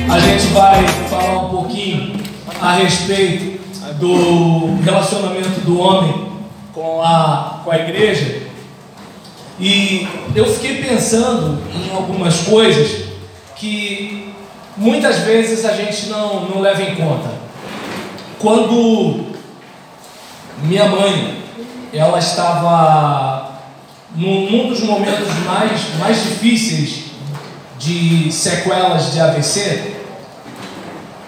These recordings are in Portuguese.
A gente vai falar um pouquinho a respeito do relacionamento do homem com a igreja. E eu fiquei pensando em algumas coisas que muitas vezes a gente não leva em conta. Quando minha mãe, ela estava num dos momentos mais difíceis de sequelas de AVC,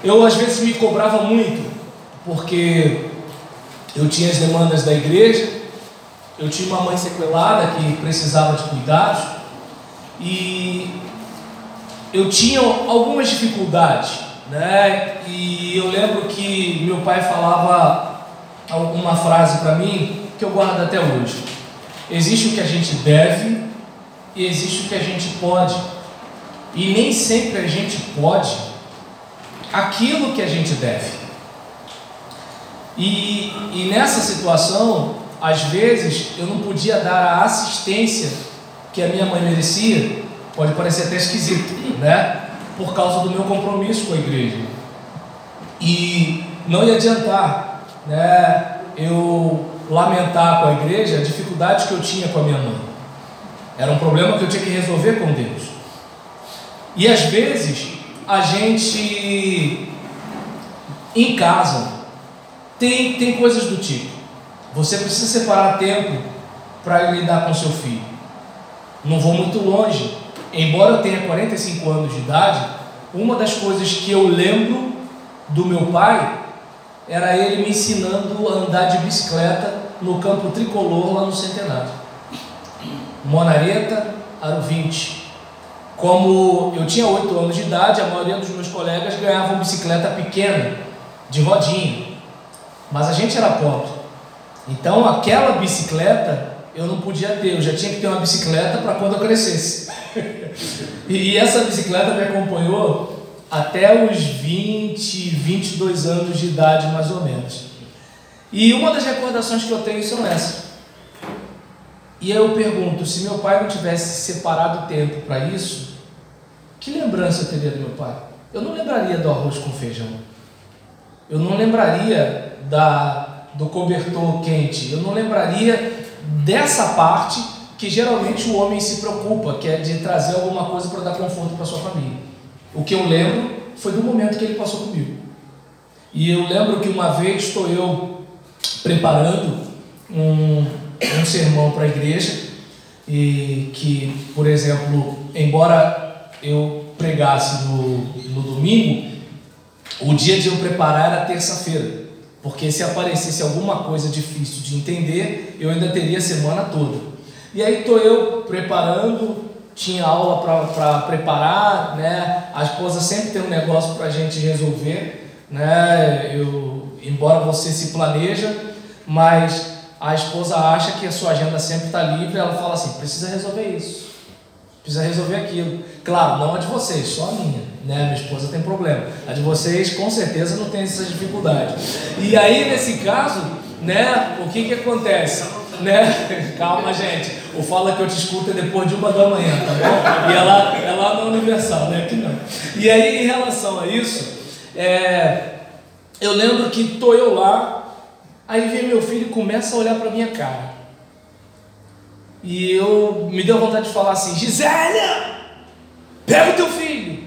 eu às vezes me cobrava muito, porque eu tinha as demandas da igreja, eu tinha uma mãe sequelada que precisava de cuidados, e eu tinha algumas dificuldades, né? E eu lembro que meu pai falava uma frase para mim que eu guardo até hoje: existe o que a gente deve e existe o que a gente pode, e nem sempre a gente pode aquilo que a gente deve. E nessa situação, às vezes eu não podia dar a assistência que a minha mãe merecia. Pode parecer até esquisito, né? Por causa do meu compromisso com a igreja. E não ia adiantar, né, eu lamentar com a igreja a dificuldade que eu tinha com a minha mãe. Era um problema que eu tinha que resolver com Deus. E às vezes a gente em casa tem coisas do tipo: você precisa separar tempo para lidar com seu filho. Não vou muito longe. Embora eu tenha 45 anos de idade, uma das coisas que eu lembro do meu pai era ele me ensinando a andar de bicicleta no campo tricolor lá no Centenário, Monareta, Aro 20. Como eu tinha 8 anos de idade, a maioria dos meus colegas ganhavam bicicleta pequena, de rodinha, mas a gente era pobre, então aquela bicicleta eu não podia ter, eu já tinha que ter uma bicicleta para quando eu crescesse. E essa bicicleta me acompanhou até os 22 anos de idade, mais ou menos. E uma das recordações que eu tenho são essas. E aí eu pergunto: se meu pai não tivesse separado tempo para isso, que lembrança eu teria do meu pai? Eu não lembraria do arroz com feijão, eu não lembraria do cobertor quente, eu não lembraria dessa parte que geralmente o homem se preocupa, que é de trazer alguma coisa para dar conforto para sua família. O que eu lembro foi do momento que ele passou comigo. E eu lembro que uma vez estou eu preparando um sermão para a igreja, e que, por exemplo, embora eu pregasse no domingo, o dia de eu preparar era terça-feira, porque se aparecesse alguma coisa difícil de entender, eu ainda teria a semana toda. E aí estou eu preparando, tinha aula para preparar, né? A esposa sempre tem um negócio para a gente resolver, né? Embora você se planeja, mas a esposa acha que a sua agenda sempre está livre. Ela fala assim: precisa resolver isso, precisa resolver aquilo. Claro, não a de vocês, só a minha, né? Minha esposa tem problema, a de vocês com certeza não tem essa dificuldade. E aí, nesse caso, né, o que acontece? Né? Calma, gente, o Fala Que Eu Te Escuto é depois de 1 da manhã, tá bom? E é lá na Universal, né? Aqui não. E aí, em relação a isso, eu lembro que estou eu lá, aí vem meu filho e começa a olhar para minha cara, e me deu vontade de falar assim: Gisélia, pega o teu filho.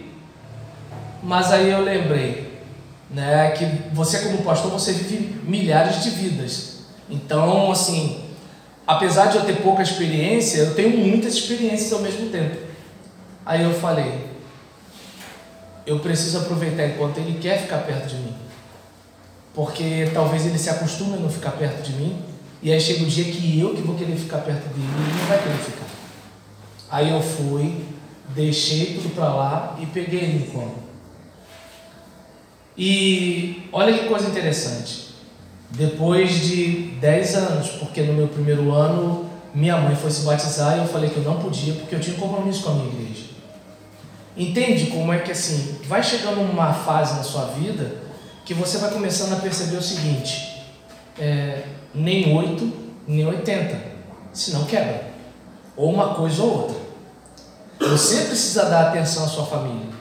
Mas aí eu lembrei, né, que você, como pastor, você vive milhares de vidas. Então, assim, apesar de eu ter pouca experiência, eu tenho muitas experiências ao mesmo tempo. Aí eu falei: eu preciso aproveitar enquanto ele quer ficar perto de mim, porque talvez ele se acostume a não ficar perto de mim, e aí chega o dia que eu que vou querer ficar perto dele e ele não vai querer ficar. Aí eu fui, deixei tudo para lá e peguei ele no colo. E olha que coisa interessante, depois de 10 anos, porque no meu primeiro ano minha mãe foi se batizar e eu falei que eu não podia porque eu tinha um compromisso com a minha igreja. Entende como é que, assim, vai chegando uma fase na sua vida que você vai começando a perceber o seguinte: nem 8, nem 80, senão quebra, ou uma coisa ou outra. Você precisa dar atenção à sua família.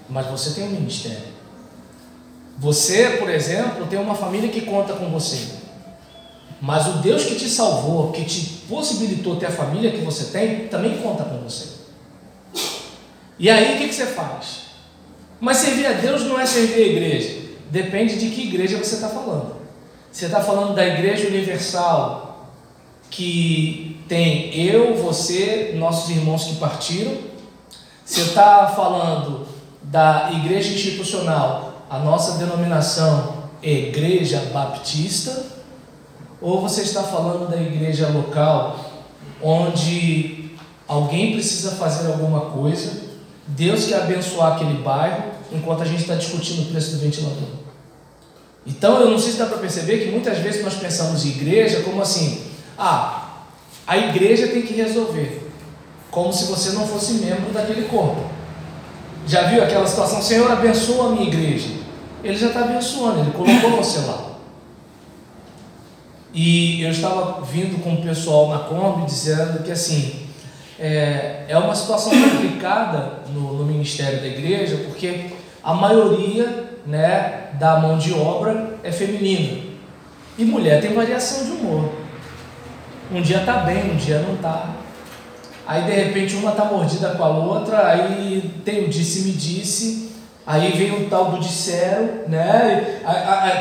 mas você tem um ministério. Você, por exemplo, tem uma família que conta com você, mas o Deus que te salvou, que te possibilitou ter a família que você tem, também conta com você. E aí o que você faz? Mas servir a Deus não é servir a igreja. Depende de que igreja você está falando. Você está falando da Igreja Universal, que tem eu, você, nossos irmãos que partiram. Você está falando da Igreja Institucional, a nossa denominação Igreja Baptista, ou você está falando da igreja local, onde alguém precisa fazer alguma coisa, Deus quer abençoar aquele bairro, enquanto a gente está discutindo o preço do ventilador? Então, eu não sei se dá para perceber que muitas vezes nós pensamos em igreja como assim: a igreja tem que resolver, como se você não fosse membro daquele corpo. Já viu aquela situação? Senhor, abençoa a minha igreja. Ele já está abençoando, ele colocou você lá. E eu estava vindo com o pessoal na Kombi dizendo que assim, é uma situação complicada no ministério da igreja, porque a maioria, né, da mão de obra é feminina, e mulher tem variação de humor. Um dia está bem, um dia não está. Aí de repente uma está mordida com a outra, aí tem o disse-me-disse, aí vem o tal do disseram, né?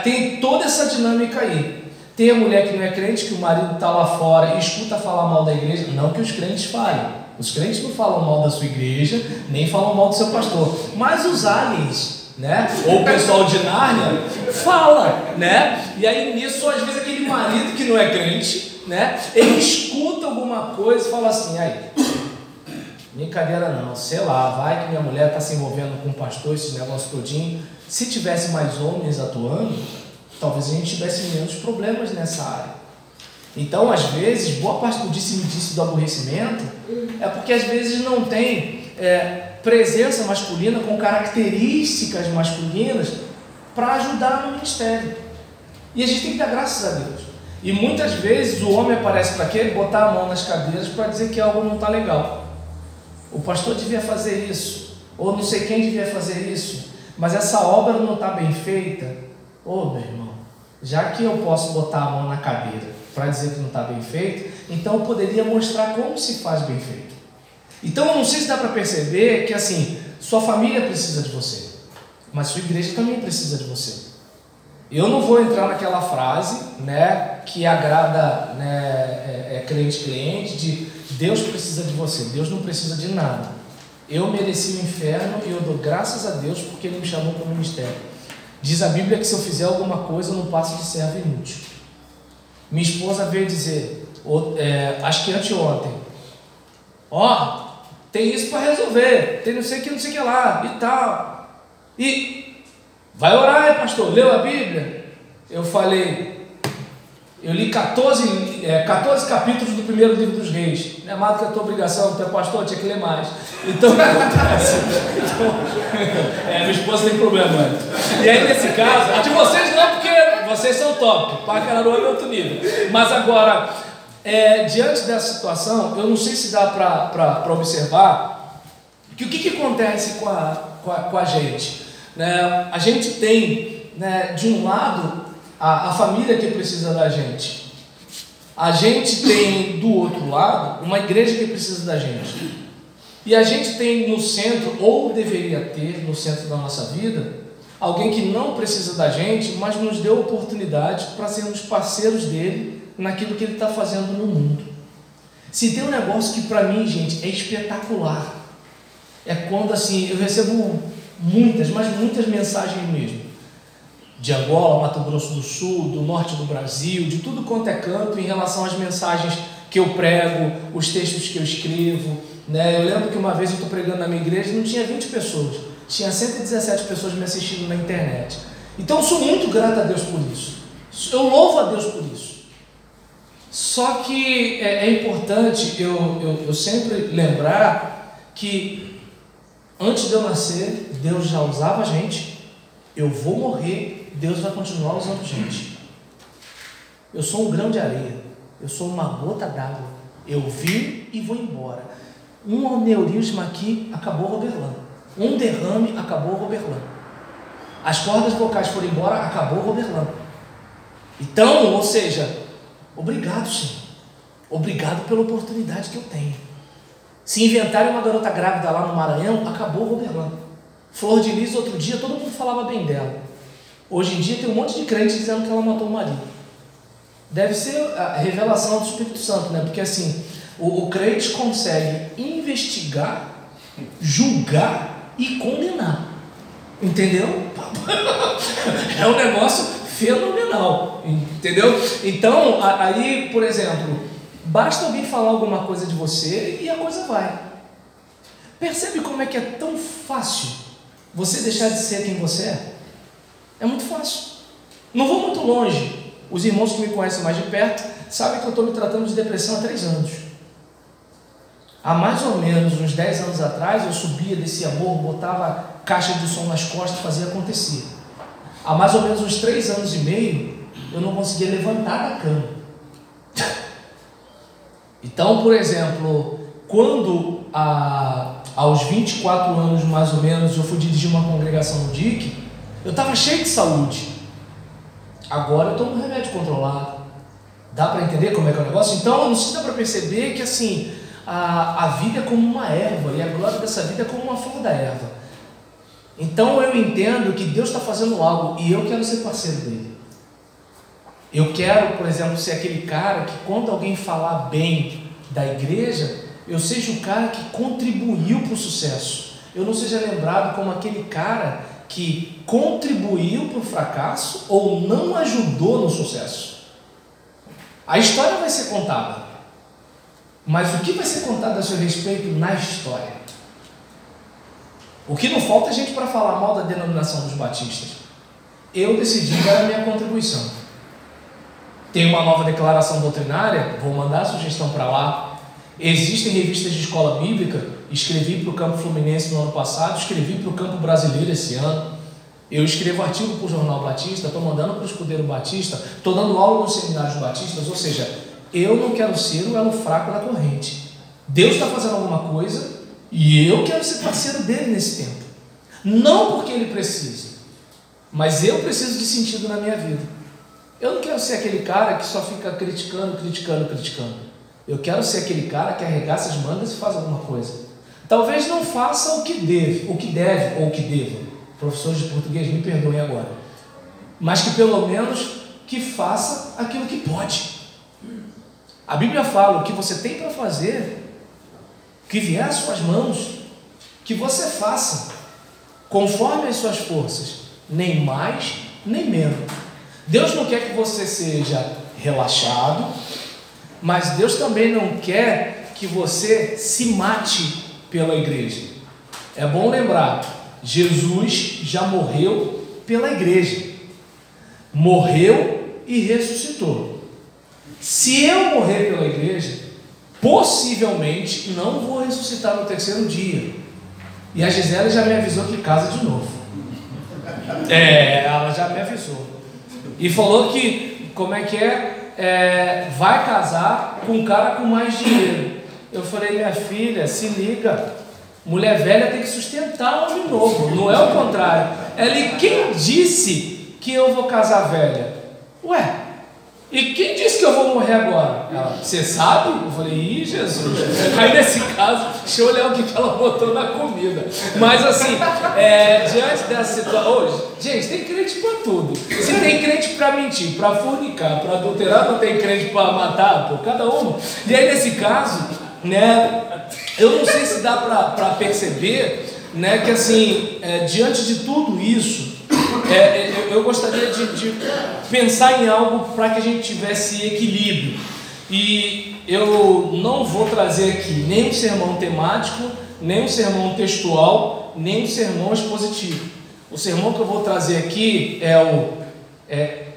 Tem toda essa dinâmica aí. Tem a mulher que não é crente, que o marido está lá fora e escuta falar mal da igreja. Não que os crentes falem. Os crentes não falam mal da sua igreja, nem falam mal do seu pastor. Mas os aliens, né? Ou o pessoal de Nárnia fala, né? E aí nisso, às vezes, aquele marido que não é crente, né? Ele escuta alguma coisa e fala assim: aí, brincadeira não, sei lá, vai que minha mulher está se envolvendo com o pastor, esse negócio todinho. Se tivesse mais homens atuando, talvez a gente tivesse menos problemas nessa área. Então, às vezes, boa parte do disse-me-disse do aborrecimento é porque às vezes não tem presença masculina com características masculinas para ajudar no ministério. E a gente tem que dar graças a Deus. E muitas vezes o homem aparece para quê? Botar a mão nas cadeiras para dizer que algo não está legal. O pastor devia fazer isso, ou não sei quem devia fazer isso, mas essa obra não está bem feita. Meu irmão, já que eu posso botar a mão na cadeira para dizer que não está bem feito, então eu poderia mostrar como se faz bem feito. Então eu não sei se dá para perceber que assim, sua família precisa de você, mas sua igreja também precisa de você. Eu não vou entrar naquela frase, né, que agrada, né, crente, de Deus precisa de você. Deus não precisa de nada. Eu mereci o inferno e eu dou graças a Deus porque Ele me chamou para o ministério. Diz a Bíblia que se eu fizer alguma coisa eu não passo de servo inútil. Minha esposa veio dizer, acho que anteontem, tem isso para resolver, tem não sei o que lá e tal. E vai orar, pastor, leu a Bíblia? Eu falei, eu li 14 capítulos do primeiro livro dos Reis. Não é mais do que a tua obrigação, tu é pastor, eu tinha que ler mais. Então o que acontece? Minha esposa tem problema, né? E aí nesse caso, a de vocês não, porque vocês são top, para Cararuá é outro nível. Mas agora, diante dessa situação, eu não sei se dá para observar que o que acontece com a gente. Né? A gente tem, né, de um lado, a família que precisa da gente. A gente tem do outro lado uma igreja que precisa da gente. E a gente tem no centro, ou deveria ter no centro da nossa vida, alguém que não precisa da gente, mas nos deu oportunidade para sermos parceiros dele naquilo que ele está fazendo no mundo. Se tem um negócio que para mim, gente, é espetacular, é quando assim, eu recebo muitas, mas muitas mensagens mesmo, de Angola, Mato Grosso do Sul, do norte do Brasil, de tudo quanto é canto, em relação às mensagens que eu prego, os textos que eu escrevo, né? Eu lembro que uma vez eu estou pregando na minha igreja e não tinha 20 pessoas, tinha 117 pessoas me assistindo na internet. Então eu sou muito grato a Deus por isso, eu louvo a Deus por isso. Só que é importante eu sempre lembrar que antes de eu nascer, Deus já usava a gente, eu vou morrer, Deus vai continuar usando gente. Eu sou um grão de areia, eu sou uma gota d'água, eu vim e vou embora. Um aneurisma aqui acabou Roberlândia. Um derrame, acabou o Roberlan. As cordas vocais foram embora, acabou o Roberlan. Então, ou seja, obrigado, Senhor. Obrigado pela oportunidade que eu tenho. Se inventarem uma garota grávida lá no Maranhão, acabou o Roberlan. Flor de Lis, outro dia, todo mundo falava bem dela. Hoje em dia tem um monte de crente dizendo que ela matou o marido. Deve ser a revelação do Espírito Santo, né? Porque assim, o crente consegue investigar, julgar e condenar. Entendeu? É um negócio fenomenal. Entendeu? Então, aí, por exemplo, basta alguém falar alguma coisa de você e a coisa vai. Percebe como é que é tão fácil você deixar de ser quem você é? É muito fácil. Não vou muito longe. Os irmãos que me conhecem mais de perto sabem que eu estou me tratando de depressão há 3 anos. Há mais ou menos uns 10 anos atrás, eu subia, descia morro, botava caixa de som nas costas e fazia acontecer. Há mais ou menos uns 3 anos e meio, eu não conseguia levantar da cama. Então, por exemplo, quando aos 24 anos mais ou menos eu fui dirigir uma congregação no DIC, eu estava cheio de saúde. Agora eu tomo remédio controlado. Dá para entender como é que é o negócio? Então, não sei se dá para perceber que assim, a vida é como uma erva e a glória dessa vida é como uma flor da erva. Então eu entendo que Deus está fazendo algo e eu quero ser parceiro dele. Eu quero, por exemplo, ser aquele cara que quando alguém falar bem da igreja, eu seja o cara que contribuiu para o sucesso. Eu não seja lembrado como aquele cara que contribuiu para o fracasso ou não ajudou no sucesso. A história vai ser contada, mas o que vai ser contado a seu respeito na história? O que não falta é gente para falar mal da denominação dos batistas. Eu decidi dar a minha contribuição. Tem uma nova declaração doutrinária, vou mandar a sugestão para lá. Existem revistas de escola bíblica, escrevi para o Campo Fluminense no ano passado, escrevi para o Campo Brasileiro esse ano. Eu escrevo artigo para o Jornal Batista, estou mandando para o Escudeiro Batista, estou dando aula nos seminários batistas, ou seja, eu não quero ser o elo fraco da corrente. Deus está fazendo alguma coisa e eu quero ser parceiro dele nesse tempo. Não porque ele precisa, mas eu preciso de sentido na minha vida. Eu não quero ser aquele cara que só fica criticando. Eu quero ser aquele cara que arregaça as mangas e faz alguma coisa. Talvez não faça o que deve ou o que deva. Professores de português, me perdoem agora. Mas que pelo menos que faça aquilo que pode. A Bíblia fala o que você tem para fazer, que vier às suas mãos, que você faça, conforme as suas forças, nem mais, nem menos. Deus não quer que você seja relaxado, mas Deus também não quer que você se mate pela igreja. É bom lembrar, Jesus já morreu pela igreja, morreu e ressuscitou. Se eu morrer pela igreja, possivelmente não vou ressuscitar no 3º dia. E a Gisele já me avisou que casa de novo. Ela já me avisou. E falou que, vai casar com um cara com mais dinheiro. Eu falei, minha filha, se liga. Mulher velha tem que sustentar homem novo, não é o contrário. Ela, e quem disse que eu vou casar velha? Ué, e quem disse que eu vou morrer agora? Ela, você sabe? Eu falei, ih, Jesus. Aí nesse caso, deixa eu olhar o que ela botou na comida. Mas assim, diante dessa situação, gente, tem crente para tudo. Se tem crente para mentir, para fornicar, para adulterar, não tem crente para matar, pô, cada um. E aí nesse caso, né, eu não sei se dá para perceber, né, que assim, diante de tudo isso, eu gostaria de pensar em algo para que a gente tivesse equilíbrio. E eu não vou trazer aqui nem um sermão temático, nem um sermão textual, nem um sermão expositivo. O sermão que eu vou trazer aqui é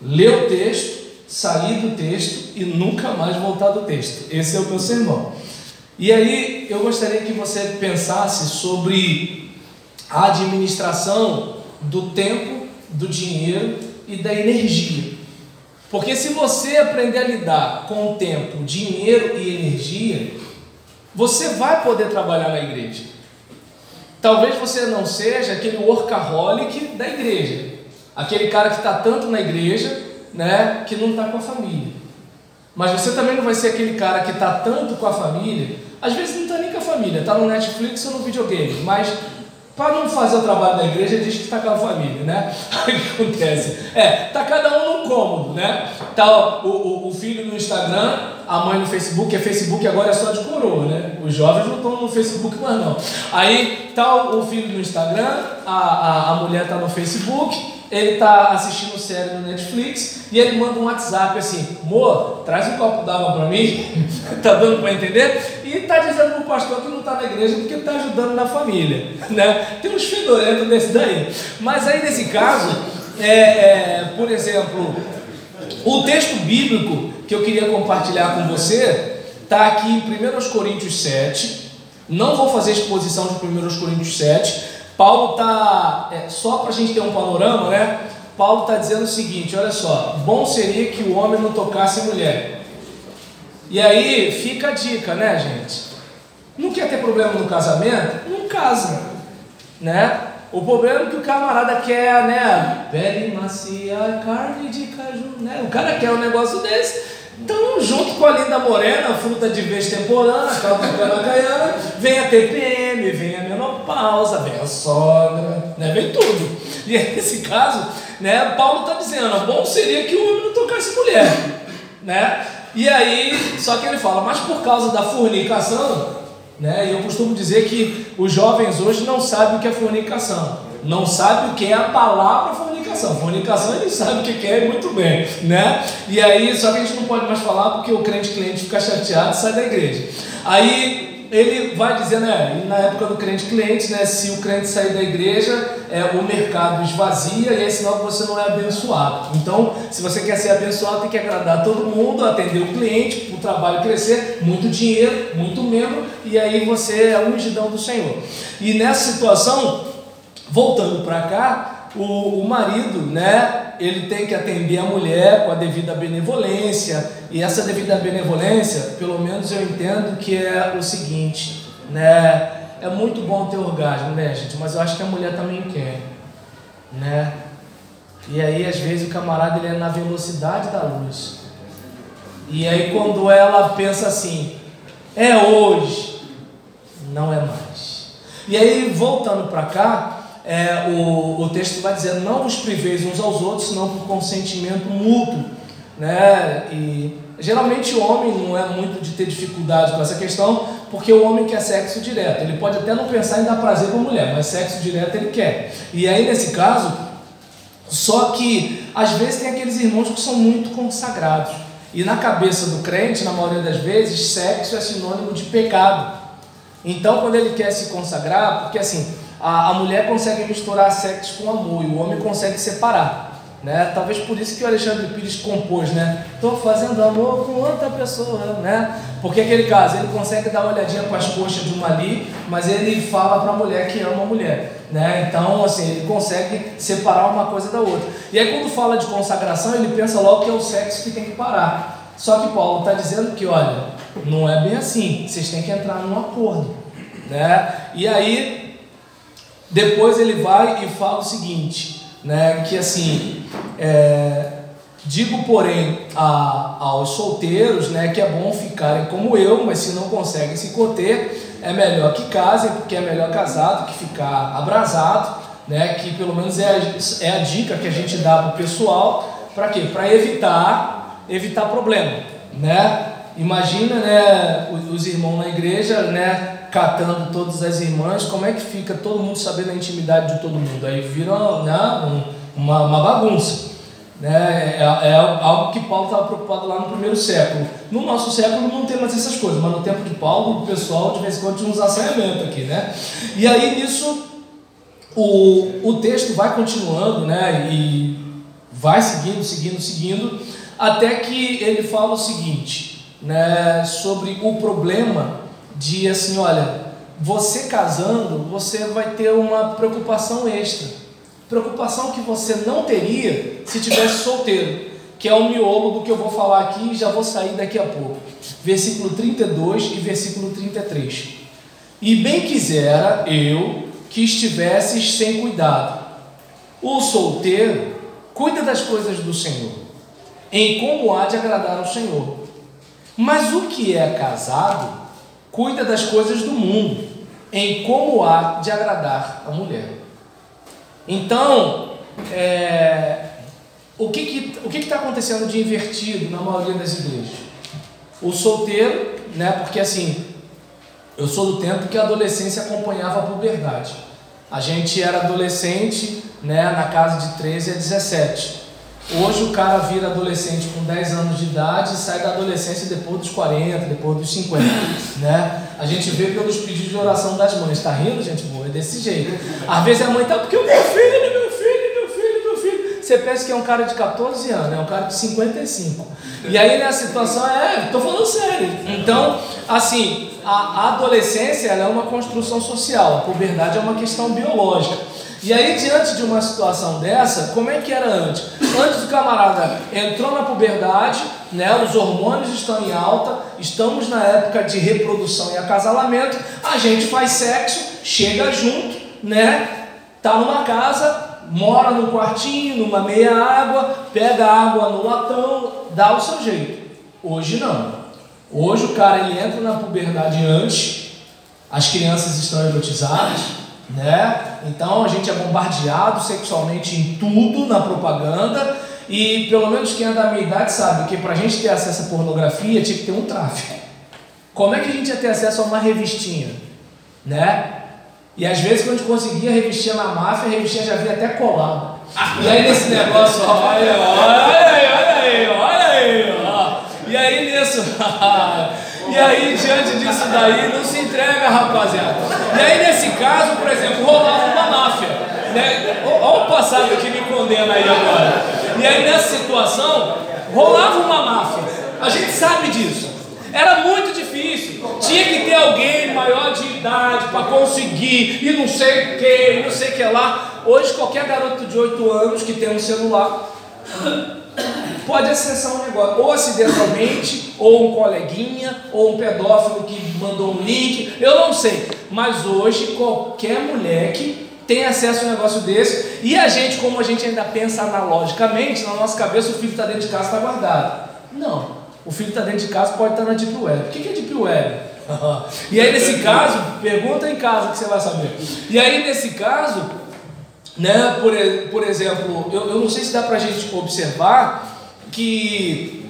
ler o texto, sair do texto e nunca mais voltar do texto. Esse é o meu sermão. E aí eu gostaria que você pensasse sobre a administração do tempo, do dinheiro e da energia. Porque se você aprender a lidar com o tempo, dinheiro e energia, você vai poder trabalhar na igreja. talvez você não seja aquele workaholic da igreja, aquele cara que está tanto na igreja, né, que não está com a família. Mas você também não vai ser aquele cara que está tanto com a família, às vezes não está nem com a família, está no Netflix ou no videogame, mas para não fazer o trabalho da igreja, diz que está com a família, né? O que acontece? Está cada um num cômodo, né? Tá o filho no Instagram, a mãe no Facebook, a Facebook agora é só de coroa, né? Os jovens não estão no Facebook mais não. Aí tá o filho no Instagram, a mulher está no Facebook, ele está assistindo série no Netflix e ele manda um WhatsApp assim: amor, traz um copo d'água para mim. Tá dando para entender? E está dizendo para o pastor que não está na igreja porque está ajudando na família, né? Tem uns fedorentos desse daí. Mas aí nesse caso, por exemplo, o texto bíblico que eu queria compartilhar com você está aqui em 1 Coríntios 7. Não vou fazer exposição de 1 Coríntios 7. Paulo está, só para a gente ter um panorama, né? Paulo está dizendo o seguinte: olha só, bom seria que o homem não tocasse a mulher. E aí fica a dica, né, gente? Não quer ter problema no casamento? Não casa, né? O problema é que o camarada quer, né? Pele macia, carne de caju, né? O cara quer um negócio desse. Então, junto com a linda morena, fruta de vez temporânea, calma caiana, vem a TPM, vem a menopausa, vem a sogra, né? Vem tudo. E aí, nesse caso, né, Paulo está dizendo: bom seria que o homem não tocasse mulher, né? E aí, só que ele fala, mas por causa da fornicação, né? Eu costumo dizer que os jovens hoje não sabem o que é fornicação, não sabem o que é a palavra fornicação. Fornicação eles sabem o que é muito bem, né? E aí, só que a gente não pode mais falar porque o crente cliente fica chateado e sai da igreja. Aí ele vai dizer, né, na época do crente cliente, né, se o crente sair da igreja, o mercado esvazia e é sinal que você não é abençoado. Então, se você quer ser abençoado, tem que agradar todo mundo, atender o cliente, o trabalho crescer, muito dinheiro, muito membro, e aí você é o ungidão do Senhor. E nessa situação, voltando para cá, o marido, né, ele tem que atender a mulher com a devida benevolência, e essa devida benevolência, pelo menos eu entendo que é o seguinte, né, é muito bom ter orgasmo, né, gente, mas eu acho que a mulher também quer, né, e aí às vezes o camarada ele é na velocidade da luz, e aí quando ela pensa assim, é hoje, não é mais. E aí voltando para cá, o texto vai dizer: não vos priveis uns aos outros, senão por consentimento mútuo, né? E geralmente o homem não é muito de ter dificuldade com essa questão, porque o homem quer sexo direto. Ele pode até não pensar em dar prazer para a mulher, mas sexo direto ele quer. E aí nesse caso, só que às vezes tem aqueles irmãos que são muito consagrados, e na cabeça do crente, na maioria das vezes, sexo é sinônimo de pecado. Então quando ele quer se consagrar, porque assim, a mulher consegue misturar sexo com amor e o homem consegue separar, né? Talvez por isso que o Alexandre Pires compôs, né? Estou fazendo amor com outra pessoa, né? Porque aquele caso, ele consegue dar uma olhadinha com as coxas de uma ali, mas ele fala para a mulher que ama a mulher, né? Então, assim, ele consegue separar uma coisa da outra. E aí quando fala de consagração, ele pensa logo que é o sexo que tem que parar. Só que Paulo está dizendo que, olha, não é bem assim, vocês têm que entrar num acordo, né? E aí depois ele vai e fala o seguinte, né, que assim, digo porém aos solteiros, né, que é bom ficarem como eu, mas se não conseguem se conter, é melhor que casem, porque é melhor casado que ficar abrasado, né, que pelo menos é a dica que a gente dá para o pessoal, para quê? Para evitar problema, né? Imagina, né, os irmãos na igreja, né, catando todas as irmãs, como é que fica todo mundo sabendo a intimidade de todo mundo? Aí vira, né, uma bagunça, né? É algo que Paulo estava preocupado lá no primeiro século. No nosso século não tem mais essas coisas, mas no tempo de Paulo o pessoal de vez em quando tinha uns assanhamentos aqui, né? E aí nisso o texto vai continuando, né, e vai seguindo, até que ele fala o seguinte, né, sobre o problema de assim, olha, você casando, você vai ter uma preocupação extra, preocupação que você não teria se tivesse solteiro, que é o miolo do que eu vou falar aqui e já vou sair daqui a pouco. Versículo 32 e versículo 33. E bem quisera eu que estivesses sem cuidado. O solteiro cuida das coisas do Senhor, em como há de agradar ao Senhor. Mas o que é casado cuida das coisas do mundo, em como há de agradar a mulher. Então, o que está acontecendo de invertido na maioria das igrejas? O solteiro, né? Porque assim, eu sou do tempo que a adolescência acompanhava a puberdade. A gente era adolescente, né, na casa de 13 a 17. Hoje o cara vira adolescente com 10 anos de idade e sai da adolescência depois dos 40, depois dos 50, né? A gente vê pelos pedidos de oração das mães. Tá rindo, gente boa? É desse jeito. Às vezes a mãe tá, porque o meu filho. Você pensa que é um cara de 14 anos, é um cara de 55. E aí nessa situação, tô falando sério. Então, assim, a adolescência ela é uma construção social, a puberdade é uma questão biológica. E aí, diante de uma situação dessa, como é que era antes? Antes o camarada entrou na puberdade, né, os hormônios estão em alta, estamos na época de reprodução e acasalamento, a gente faz sexo, chega junto, né, tá numa casa, mora num quartinho, numa meia água, pega água no latão, dá o seu jeito. Hoje não. Hoje o cara ele entra na puberdade antes, as crianças estão erotizadas, né? Então a gente é bombardeado sexualmente em tudo na propaganda e pelo menos quem é da minha idade sabe que para a gente ter acesso à pornografia tinha que ter um tráfico. Como é que a gente ia ter acesso a uma revistinha, né? E às vezes quando a gente conseguia a revistinha na máfia, a revistinha já vinha até colada. E aí nesse negócio, olha aí, ó. E aí nisso, e aí diante disso daí, não se entrega, rapaziada. E aí nesse caso, por exemplo, rolava uma máfia, né? Olha o passado que me condena aí agora. E aí nessa situação, rolava uma máfia. A gente sabe disso. Era muito difícil, tinha que ter alguém maior de idade para conseguir, e não sei o que, e não sei o que lá. Hoje qualquer garoto de 8 anos que tem um celular pode acessar um negócio, ou acidentalmente, ou um coleguinha, ou um pedófilo que mandou um link, eu não sei. Mas hoje qualquer moleque tem acesso a um negócio desse, e a gente, como a gente ainda pensa analogicamente, na nossa cabeça o filho está dentro de casa, está guardado. Não. O filho está dentro de casa, pode estar na Deep Web. O que é Deep Web? E aí nesse caso, pergunta em casa que você vai saber. E aí nesse caso, né, por exemplo, eu não sei se dá para a gente observar que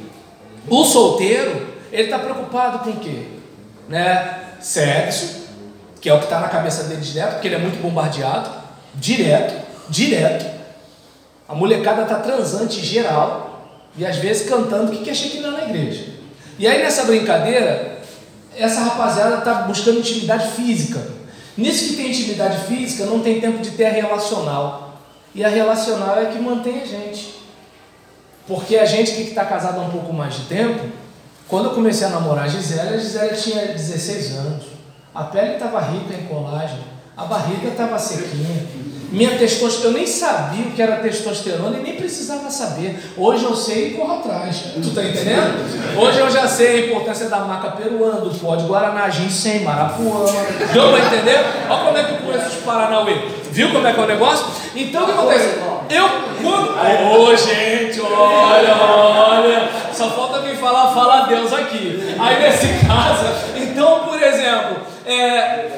o solteiro, ele está preocupado com o quê? Né? Sexo, que é o que está na cabeça dele direto, porque ele é muito bombardeado, direto. A molecada está transante geral. E às vezes cantando o que é Shekinah na igreja. E aí nessa brincadeira, essa rapaziada está buscando intimidade física. Nisso que tem intimidade física, não tem tempo de ter a relacional. E a relacional é que mantém a gente. Porque a gente que está casado há um pouco mais de tempo, quando eu comecei a namorar a Gisele tinha 16 anos. A pele estava rica em colágeno, a barriga estava sequinha. Minha testosterona, eu nem sabia o que era testosterona e nem precisava saber. Hoje eu sei e corro atrás. Tu tá entendendo? Hoje eu já sei a importância da maca peruana, do pó de Guaraná, ginseng, marapuama. Deu pra entender? Olha como é que eu conheço os Paranauê. Viu como é que é o negócio? Então o que acontece? Ô gente, olha. Só falta me fala Deus aqui. Aí nesse caso, então por exemplo,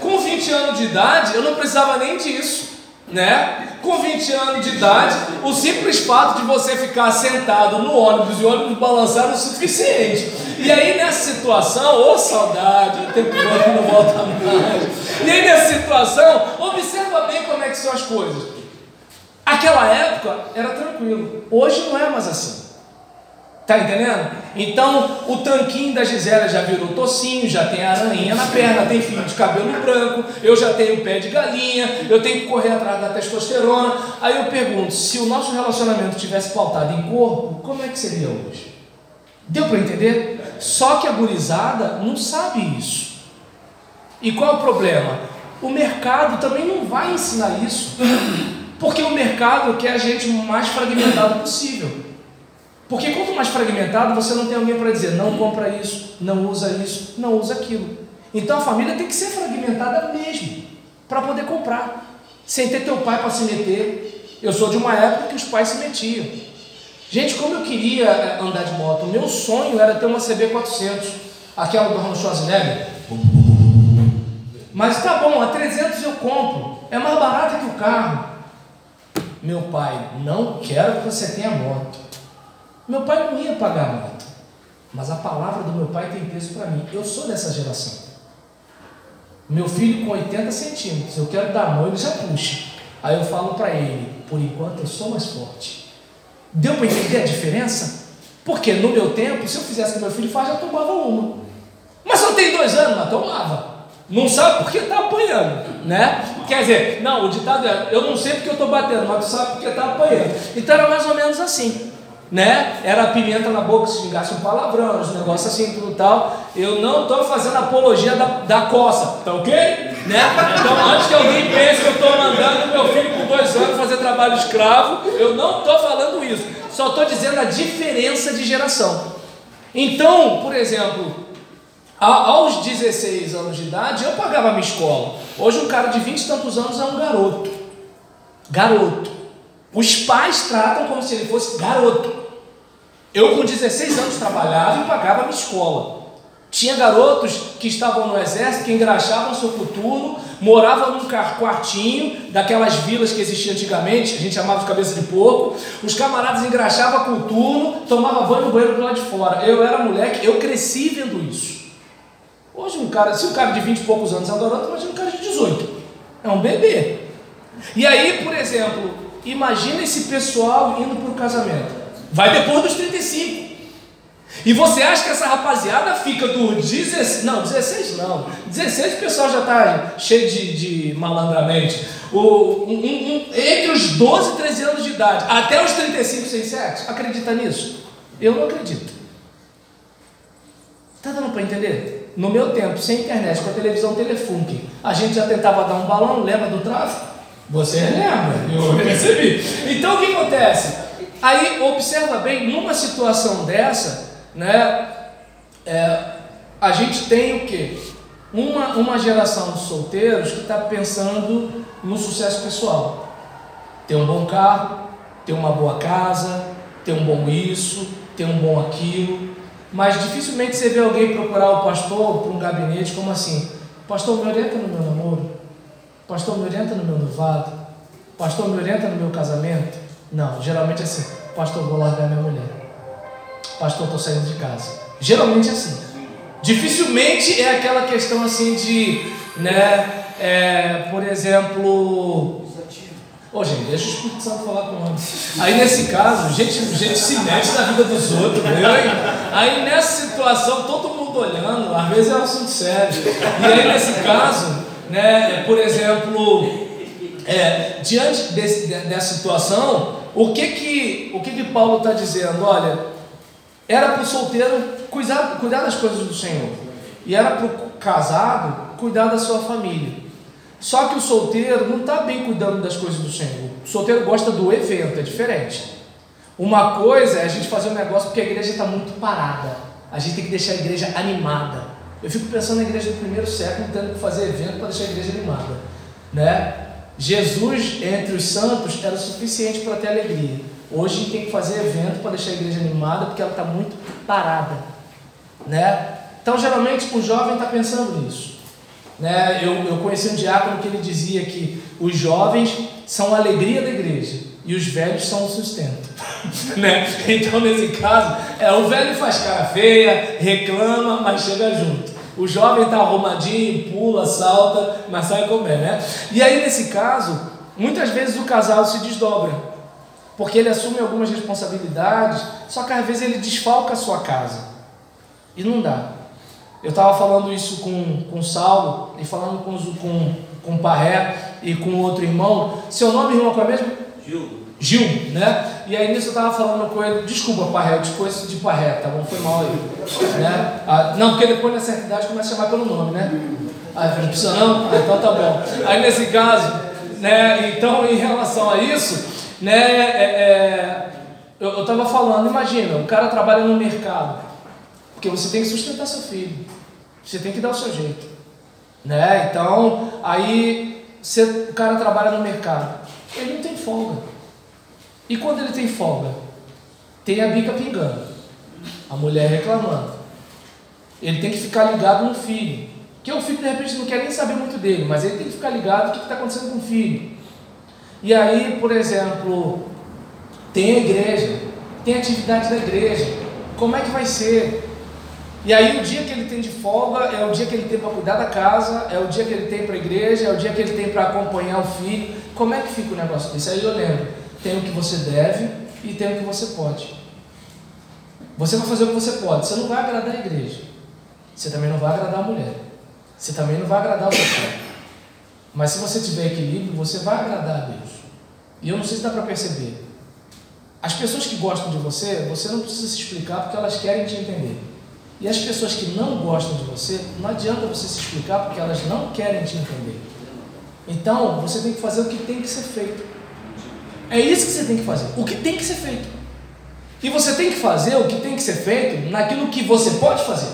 com 20 anos de idade, eu não precisava nem disso. Né? Com 20 anos de idade, o simples fato de você ficar sentado no ônibus e o ônibus balançar é o suficiente. E aí nessa situação, saudade, o tempo que não volta mais. E aí nessa situação, observa bem como é que são as coisas. Aquela época era tranquilo, hoje não é mais assim. Tá entendendo? Então o tanquinho da Gisele já virou tocinho, já tem aranha na perna, tem fio de cabelo branco, eu já tenho pé de galinha, eu tenho que correr atrás da testosterona. Aí eu pergunto, se o nosso relacionamento tivesse pautado em corpo, como é que seria hoje? Deu para entender? Só que a gurizada não sabe isso. E qual é o problema? O mercado também não vai ensinar isso, porque o mercado quer a gente o mais fragmentado possível. Porque quanto mais fragmentado, você não tem alguém para dizer, não compra isso, não usa aquilo. Então a família tem que ser fragmentada mesmo, para poder comprar. sem ter teu pai para se meter. Eu sou de uma época que os pais se metiam. Gente, como eu queria andar de moto, o meu sonho era ter uma CB400, aquela do Arnold Schwarzenegger. Mas tá bom, a 300 eu compro, é mais barata que o carro. Meu pai, não quero que você tenha moto. Meu pai não ia pagar a moto, mas a palavra do meu pai tem peso para mim. Eu sou dessa geração. Meu filho com 80 centímetros, eu quero dar a mão, ele já puxa. Aí eu falo para ele, por enquanto eu sou mais forte. Deu para entender a diferença? Porque no meu tempo, se eu fizesse o que meu filho faz, eu tomava uma. Mas só tem 2 anos, mas tomava. Não sabe porque está apanhando, né? Quer dizer, não, o ditado é, eu não sei porque eu estou batendo, mas tu sabe porque está apanhando. Então era mais ou menos assim, né? Era a pimenta na boca, se xingasse um palavrão, os negócios assim, tudo tal. Eu não estou fazendo apologia da coça, tá ok? Né? Então antes que alguém pense que eu estou mandando meu filho com 2 anos fazer trabalho escravo, eu não estou falando isso. Só estou dizendo a diferença de geração. Então, por exemplo, aos 16 anos de idade, eu pagava a minha escola. Hoje um cara de 20 e tantos anos é um garoto. Garoto. Os pais tratam como se ele fosse garoto. Eu com 16 anos trabalhava e pagava a minha escola. Tinha garotos que estavam no exército, que engraxavam seu coturno, moravam num quartinho, daquelas vilas que existiam antigamente, a gente chamava de cabeça de porco. Os camaradas engraxavam coturno, tomavam banho no banheiro do lado de fora. Eu era moleque, eu cresci vendo isso. Hoje um cara, se um cara de 20 e poucos anos é um garoto, imagina um cara de 18. É um bebê. E aí, por exemplo, imagina esse pessoal indo para o casamento. Vai depois dos 35. E você acha que essa rapaziada fica dos 16? Não, 16 não. 16 o pessoal já está cheio de malandramente. Entre os 12 e 13 anos de idade, até os 35 sem sexo, acredita nisso? Eu não acredito. Está dando para entender? No meu tempo, sem internet, com a televisão Telefunken, a gente já tentava dar um balão, lembra do tráfico? Você lembra? Eu percebi. Então o que acontece? Aí observa bem, numa situação dessa, né, a gente tem o quê? Uma geração de solteiros que está pensando no sucesso pessoal. Ter um bom carro, ter uma boa casa, ter um bom isso, ter um bom aquilo. Mas dificilmente você vê alguém procurar o pastor para um gabinete como assim: pastor, me orienta no meu namoro, pastor, me orienta no meu noivado, pastor, me orienta no meu casamento. Não, geralmente é assim: pastor, vou largar minha mulher, pastor, estou saindo de casa. Geralmente é assim. Dificilmente é aquela questão assim de, né, por exemplo, gente, deixa o Espírito Santo falar com o homem. Aí nesse caso, gente se mete na vida dos outros, né? Aí nessa situação, todo mundo olhando, às vezes é um assunto sério. E aí nesse caso, né, por exemplo, diante dessa situação, o que Paulo está dizendo? Olha, era para o solteiro cuidar das coisas do Senhor, e era para o casado cuidar da sua família. Só que o solteiro não está bem cuidando das coisas do Senhor. O solteiro gosta do evento, é diferente. Uma coisa é a gente fazer um negócio porque a igreja está muito parada. A gente tem que deixar a igreja animada. Eu fico pensando na igreja do primeiro século, tendo que fazer evento para deixar a igreja animada, né? Jesus, entre os santos, era o suficiente para ter alegria. Hoje a gente tem que fazer evento para deixar a igreja animada, porque ela está muito parada, né? Então, geralmente, o jovem está pensando nisso. Né? Eu conheci um diácono que ele dizia que os jovens são a alegria da igreja e os velhos são o sustento. Né? Então, nesse caso, o velho faz cara feia, reclama, mas chega junto. O jovem está arrumadinho, pula, salta, mas sabe como é, né? E aí, nesse caso, muitas vezes o casal se desdobra, porque ele assume algumas responsabilidades, só que às vezes ele desfalca a sua casa. E não dá. Eu estava falando isso com Saulo, e falando com Parré e com outro irmão. Seu nome, irmão, qual é mesmo? Gil, né? E aí nisso eu estava falando com ele. Desculpa, Parré, eu te conheço de Parré, tá bom? Foi mal aí, né? Não, porque depois na certa idade começa a chamar pelo nome, né? Não precisa não? Então tá bom. Aí nesse caso, né? Então, em relação a isso, né? Eu estava falando, imagina, o cara trabalha no mercado, porque você tem que sustentar seu filho, você tem que dar o seu jeito, né? Então, aí o cara trabalha no mercado, ele não tem folga. E quando ele tem folga, tem a bica pingando, a mulher reclamando. Ele tem que ficar ligado no filho, que o filho de repente não quer nem saber muito dele, mas ele tem que ficar ligado no que está acontecendo com o filho. E aí, por exemplo, tem a igreja, tem a atividade da igreja, como é que vai ser? E aí o dia que ele tem de folga é o dia que ele tem para cuidar da casa, é o dia que ele tem para a igreja, é o dia que ele tem para acompanhar o filho. Como é que fica o negócio desse? Aí eu lembro, tem o que você deve e tem o que você pode. Você vai fazer o que você pode, você não vai agradar a igreja, você também não vai agradar a mulher, você também não vai agradar o seu pai. Mas se você tiver equilíbrio, você vai agradar a Deus. E eu não sei se dá para perceber. As pessoas que gostam de você, você não precisa se explicar porque elas querem te entender. E as pessoas que não gostam de você, não adianta você se explicar porque elas não querem te entender. Então, você tem que fazer o que tem que ser feito. É isso que você tem que fazer, o que tem que ser feito. E você tem que fazer o que tem que ser feito naquilo que você pode fazer.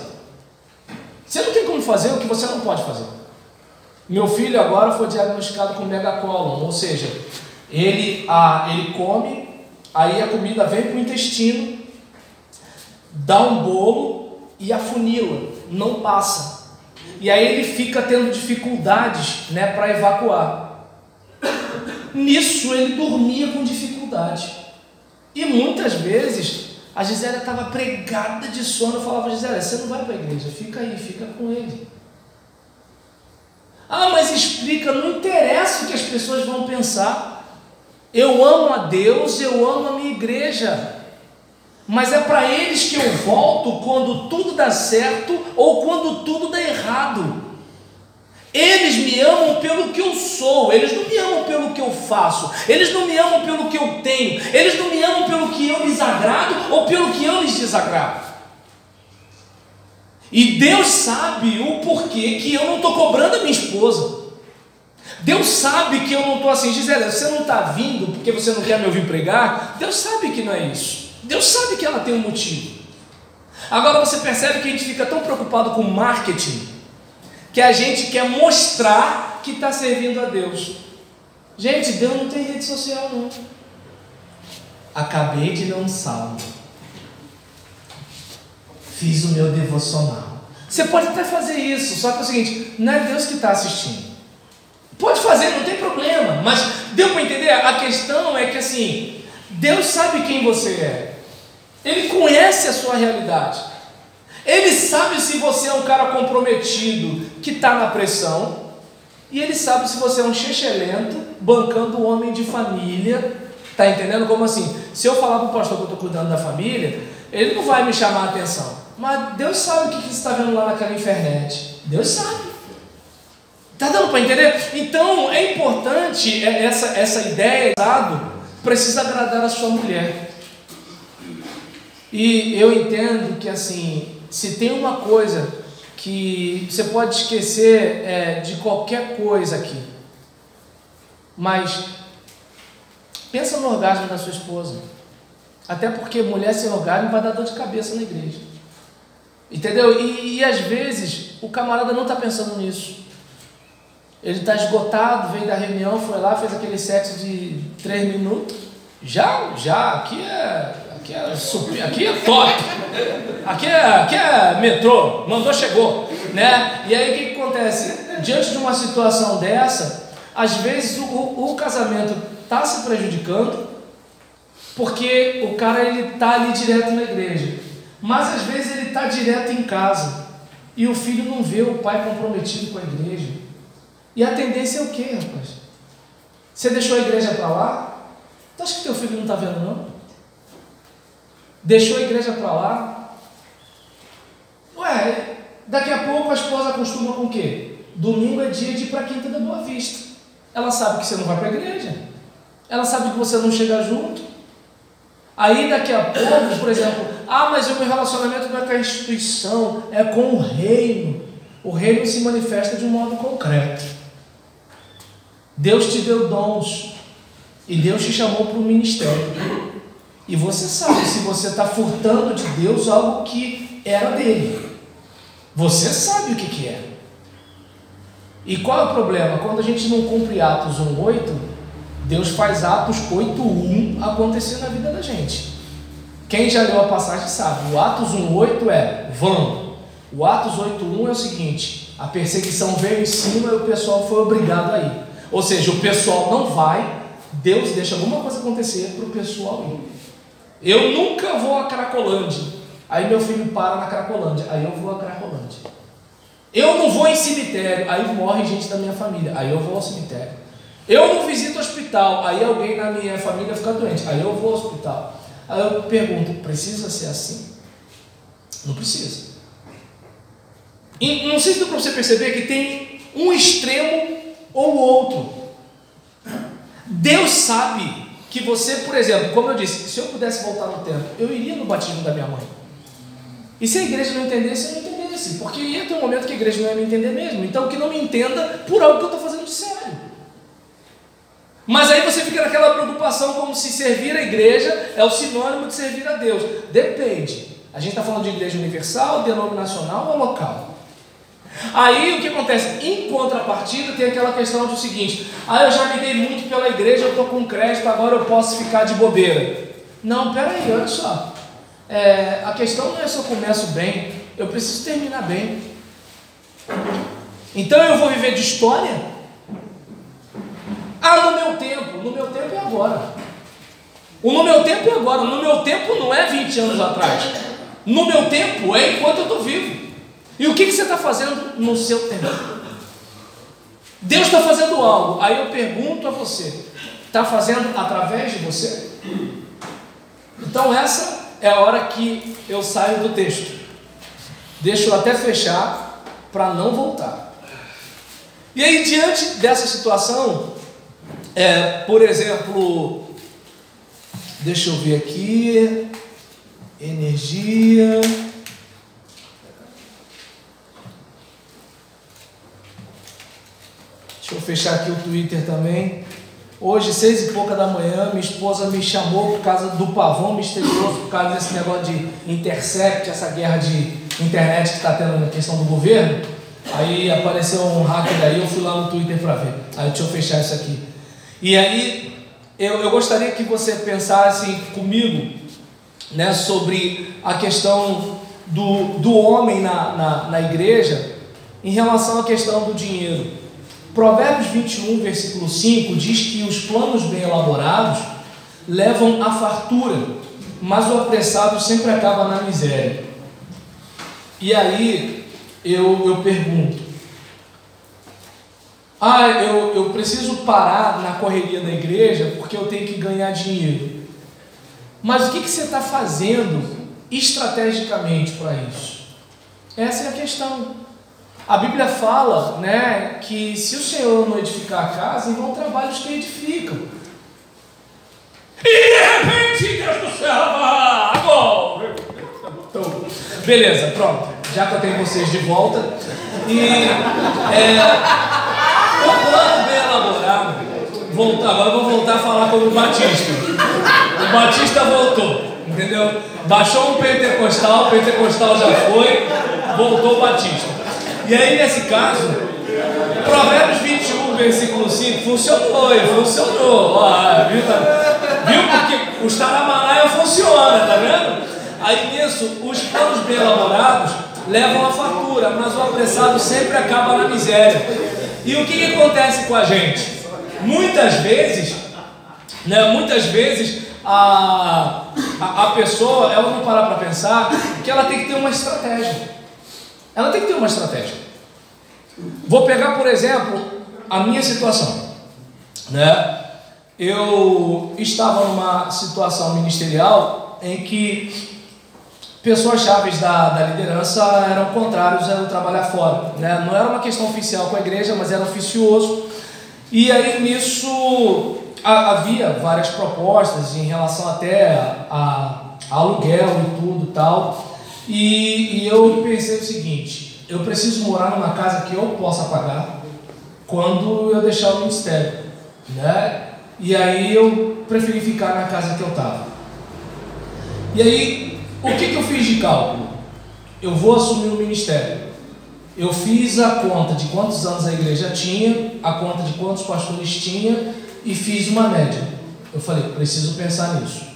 Você não tem como fazer o que você não pode fazer. Meu filho agora foi diagnosticado com megacolon, ou seja, ele come, aí a comida vem para o intestino, dá um bolo e afunila, não passa. E aí ele fica tendo dificuldades, né, para evacuar. Nisso ele dormia com dificuldade. E muitas vezes a Gisélia estava pregada de sono. Eu falava: Gisélia, você não vai para a igreja, fica aí, fica com ele. Ah, mas explica, não interessa o que as pessoas vão pensar. Eu amo a Deus, eu amo a minha igreja. Mas é para eles que eu volto quando tudo dá certo ou quando tudo dá errado. Eles me amam pelo que eu sou, eles não me amam pelo que eu faço, eles não me amam pelo que eu tenho, eles não me amam pelo que eu lhes agrado ou pelo que eu lhes desagrado. E Deus sabe o porquê que eu não estou cobrando a minha esposa. Deus sabe que eu não estou assim: Gisele, você não está vindo porque você não quer me ouvir pregar. Deus sabe que não é isso. Deus sabe que ela tem um motivo. Agora você percebe que a gente fica tão preocupado com marketing, que a gente quer mostrar que está servindo a Deus. Gente, Deus não tem rede social não. Acabei de ler um salmo, fiz o meu devocional. Você pode até fazer isso, só que é o seguinte: não é Deus que está assistindo. Pode fazer, não tem problema, mas deu para entender? A questão é que assim, Deus sabe quem você é, Ele conhece a sua realidade, Ele sabe se você é um cara comprometido que está na pressão, e Ele sabe se você é um xexelento bancando um homem de família. Está entendendo? Como assim? Se eu falar para o pastor que eu estou cuidando da família, ele não vai me chamar a atenção, mas Deus sabe o que você está vendo lá naquela internet. Deus sabe. Está dando para entender? Então é importante essa ideia, precisa agradar a sua mulher. E eu entendo que assim, se tem uma coisa que você pode esquecer de qualquer coisa aqui, mas pensa no orgasmo da sua esposa. Até porque mulher sem orgasmo vai dar dor de cabeça na igreja. Entendeu? E às vezes o camarada não está pensando nisso. Ele está esgotado, veio da reunião, foi lá, fez aquele sexo de 3 minutos. Já, aqui é top. Aqui é metrô, mandou, chegou, né? E aí o que acontece? Diante de uma situação dessa, às vezes o casamento está se prejudicando, porque o cara ele está ali direto na igreja, mas às vezes ele está direto em casa, e o filho não vê o pai comprometido com a igreja. E a tendência é o quê, rapaz? Você deixou a igreja para lá? Tu acha que teu filho não está vendo não? Deixou a igreja para lá? Ué, daqui a pouco a esposa acostuma com o quê? Domingo é dia de ir para a Quinta da Boa Vista. Ela sabe que você não vai para a igreja, ela sabe que você não chega junto. Aí daqui a pouco, por exemplo, mas o meu relacionamento não é com a instituição, é com o reino. O reino se manifesta de um modo concreto. Deus te deu dons e Deus te chamou para o ministério, e você sabe se você está furtando de Deus algo que era dele. Você sabe o que é. E qual é o problema? Quando a gente não cumpre Atos 1:8, Deus faz Atos 8:1 acontecer na vida da gente. Quem já leu a passagem sabe, o Atos 1:8 é vão. O Atos 8:1 é o seguinte: a perseguição veio em cima e o pessoal foi obrigado a ir. Ou seja, o pessoal não vai, Deus deixa alguma coisa acontecer para o pessoal ir. Eu nunca vou a Cracolândia, aí meu filho para na Cracolândia, aí eu vou a Cracolândia. Eu não vou em cemitério, aí morre gente da minha família, aí eu vou ao cemitério. Eu não visito hospital, aí alguém na minha família fica doente, aí eu vou ao hospital. Aí eu pergunto, precisa ser assim? Não precisa. E não sei se dá para você perceber que tem um extremo ou outro. Deus sabe que você, por exemplo, como eu disse, se eu pudesse voltar no tempo, eu iria no batismo da minha mãe. E se a igreja não entendesse, eu não entendesse, porque ia ter um momento que a igreja não ia me entender mesmo. Então que não me entenda por algo que eu estou fazendo de sério. Mas aí você fica naquela preocupação como se servir a igreja é o sinônimo de servir a Deus. Depende. A gente está falando de igreja universal, denominacional ou local. Aí o que acontece? Em contrapartida tem aquela questão do seguinte: eu já me dei muito pela igreja, eu estou com crédito, agora eu posso ficar de bobeira. Não, peraí, olha só. A questão não é se eu começo bem, eu preciso terminar bem. Então eu vou viver de história? No meu tempo é agora. No meu tempo é agora, no meu tempo não é 20 anos atrás. No meu tempo é enquanto eu estou vivo. E o que você está fazendo no seu tempo? Deus está fazendo algo, aí eu pergunto a você, está fazendo através de você? Então essa é a hora que eu saio do texto. Deixa eu até fechar para não voltar. E aí, diante dessa situação, por exemplo, deixa eu ver aqui, energia. Deixa eu fechar aqui o Twitter também. Hoje, 6 e pouca da manhã, minha esposa me chamou por causa do pavão misterioso, por causa desse negócio de intercept, essa guerra de internet que está tendo na questão do governo. Aí apareceu um hacker daí, eu fui lá no Twitter para ver. Aí deixa eu fechar isso aqui. E aí, eu gostaria que você pensasse comigo, né, sobre a questão do homem na igreja em relação à questão do dinheiro. Provérbios 21, versículo 5 diz que os planos bem elaborados levam à fartura, mas o apressado sempre acaba na miséria. E aí eu pergunto, eu preciso parar na correria da igreja porque eu tenho que ganhar dinheiro. Mas o que você está fazendo estrategicamente para isso? Essa é a questão. A Bíblia fala, né, que se o Senhor não edificar a casa, em vão trabalhos que edificam. E de repente, Deus do céu, agora! Beleza, pronto. Já que eu tenho vocês de volta. E o plano bem elaborado. Agora eu vou voltar a falar como o Batista. O Batista voltou, entendeu? Baixou um pentecostal, o pentecostal já foi, voltou o Batista. E aí, nesse caso, Provérbios 21, versículo 5, funcionou. Viu? Porque os Taramanaia funciona, tá vendo? Aí nisso, os planos bem elaborados levam à fartura, mas o apressado sempre acaba na miséria. E o que acontece com a gente? Muitas vezes, a pessoa, ela não parar para pensar que ela tem que ter uma estratégia. Ela tem que ter uma estratégia. Vou pegar, por exemplo, a minha situação, né? Eu estava numa situação ministerial em que pessoas chaves da liderança eram contrários a eu trabalhar fora, né? Não era uma questão oficial com a igreja, mas era oficioso. E aí nisso havia várias propostas em relação até a aluguel e tudo e tal. E eu pensei o seguinte: eu preciso morar numa casa que eu possa pagar quando eu deixar o ministério, né? E aí eu preferi ficar na casa que eu estava. E aí, o que eu fiz de cálculo? Eu vou assumir o ministério. eu fiz a conta de quantos anos a igreja tinha, a conta de quantos pastores tinha e fiz uma média. Eu falei, preciso pensar nisso.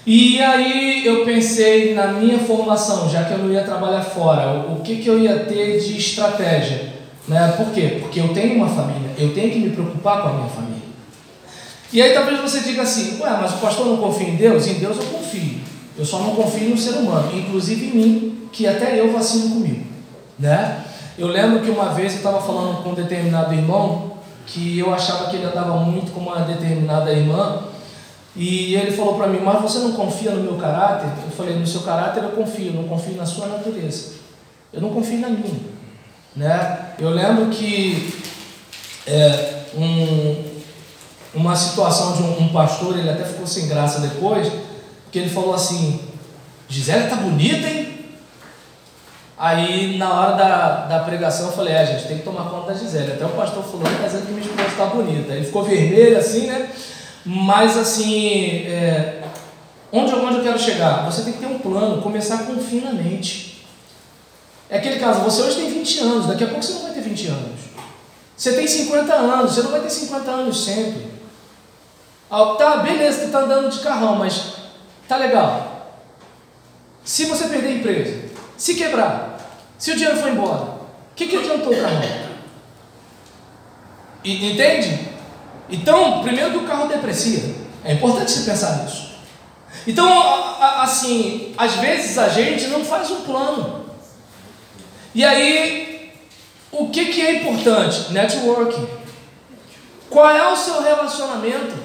E aí eu pensei na minha formação, já que eu não ia trabalhar fora, o que eu ia ter de estratégia, né? Por quê? Porque eu tenho uma família, eu tenho que me preocupar com a minha família. E aí talvez você diga assim, ué, mas o pastor não confia em Deus? Em Deus eu confio, eu só não confio no ser humano, inclusive em mim, que até eu vacilo comigo, né? Eu lembro que uma vez eu estava falando com um determinado irmão, que eu achava que ele andava muito com uma determinada irmã, e ele falou para mim, mas você não confia no meu caráter? Eu falei, no seu caráter eu confio, não confio na sua natureza. Eu não confio na minha, né? Eu lembro que uma situação de um pastor, ele até ficou sem graça depois, porque ele falou assim, Gisele tá bonita, hein? Aí na hora da pregação eu falei, gente, tem que tomar conta da Gisele. Até o pastor falou, está dizendo que minha esposa está bonita. Ele ficou vermelho assim, né? Mas assim, onde eu quero chegar? Você tem que ter um plano, começar com um fim na mente. É aquele caso, você hoje tem 20 anos, daqui a pouco você não vai ter 20 anos. Você tem 50 anos, você não vai ter 50 anos sempre. Tá, beleza, você está andando de carrão, mas tá legal. Se você perder a empresa, se quebrar, se o dinheiro for embora, o que adiantou o carrão? Entende? Então, primeiro que o carro deprecia, é importante você pensar nisso. Então, assim, às vezes a gente não faz um plano. E aí, o que é importante? Networking. Qual é o seu relacionamento?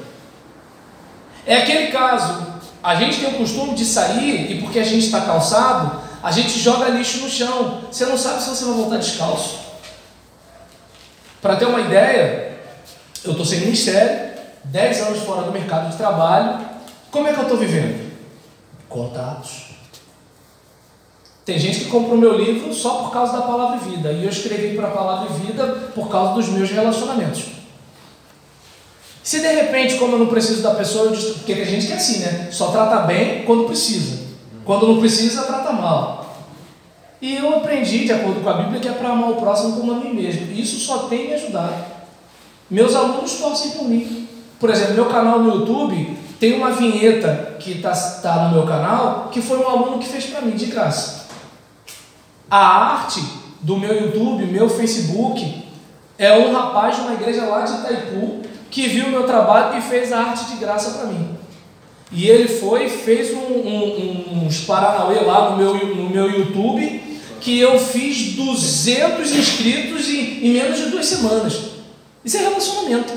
É aquele caso, a gente tem o costume de sair e porque a gente está calçado, a gente joga lixo no chão. Você não sabe se você vai voltar descalço. Para ter uma ideia, eu estou sem ministério, 10 anos fora do mercado de trabalho. Como é que eu estou vivendo? Contatos. Tem gente que comprou meu livro só por causa da Palavra e Vida. E eu escrevi para a Palavra e Vida por causa dos meus relacionamentos. Se de repente, como eu não preciso da pessoa, porque tem gente que é assim, né? Só trata bem quando precisa. Quando não precisa, trata mal. E eu aprendi, de acordo com a Bíblia, que é para amar o próximo como a mim mesmo. E isso só tem me ajudado. Meus alunos torcem por mim. Por exemplo, meu canal no YouTube tem uma vinheta que tá no meu canal, que foi um aluno que fez para mim, de graça. A arte do meu YouTube, meu Facebook, é um rapaz de uma igreja lá de Itaipu, que viu o meu trabalho e fez a arte de graça para mim. E ele fez uns paranauê lá no meu YouTube, que eu fiz 200 inscritos em menos de 2 semanas. Isso é relacionamento.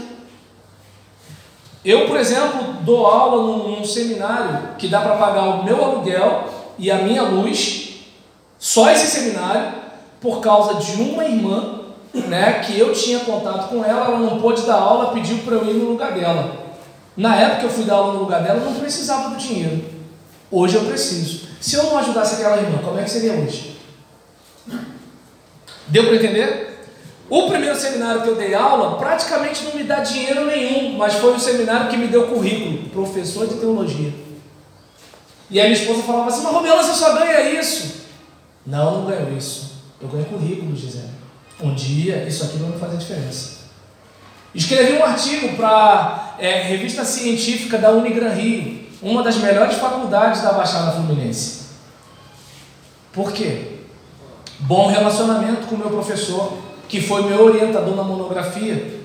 Eu, por exemplo, dou aula num seminário que dá para pagar o meu aluguel e a minha luz, só esse seminário, por causa de uma irmã, né, que eu tinha contato com ela, ela não pôde dar aula, pediu para eu ir no lugar dela. Na época que eu fui dar aula no lugar dela, eu não precisava do dinheiro. Hoje eu preciso. Se eu não ajudasse aquela irmã, como é que seria hoje? Deu para entender? O primeiro seminário que eu dei aula, praticamente não me dá dinheiro nenhum, mas foi um seminário que me deu currículo, professor de teologia. E aí minha esposa falava assim, mas Romeu, você só ganha isso. Não ganho isso. Eu ganho currículo, Gisele. Um dia, isso aqui vai me fazer diferença. Escrevi um artigo para revista científica da Unigran Rio, uma das melhores faculdades da Baixada Fluminense. Por quê? Bom relacionamento com o meu professor, que foi meu orientador na monografia.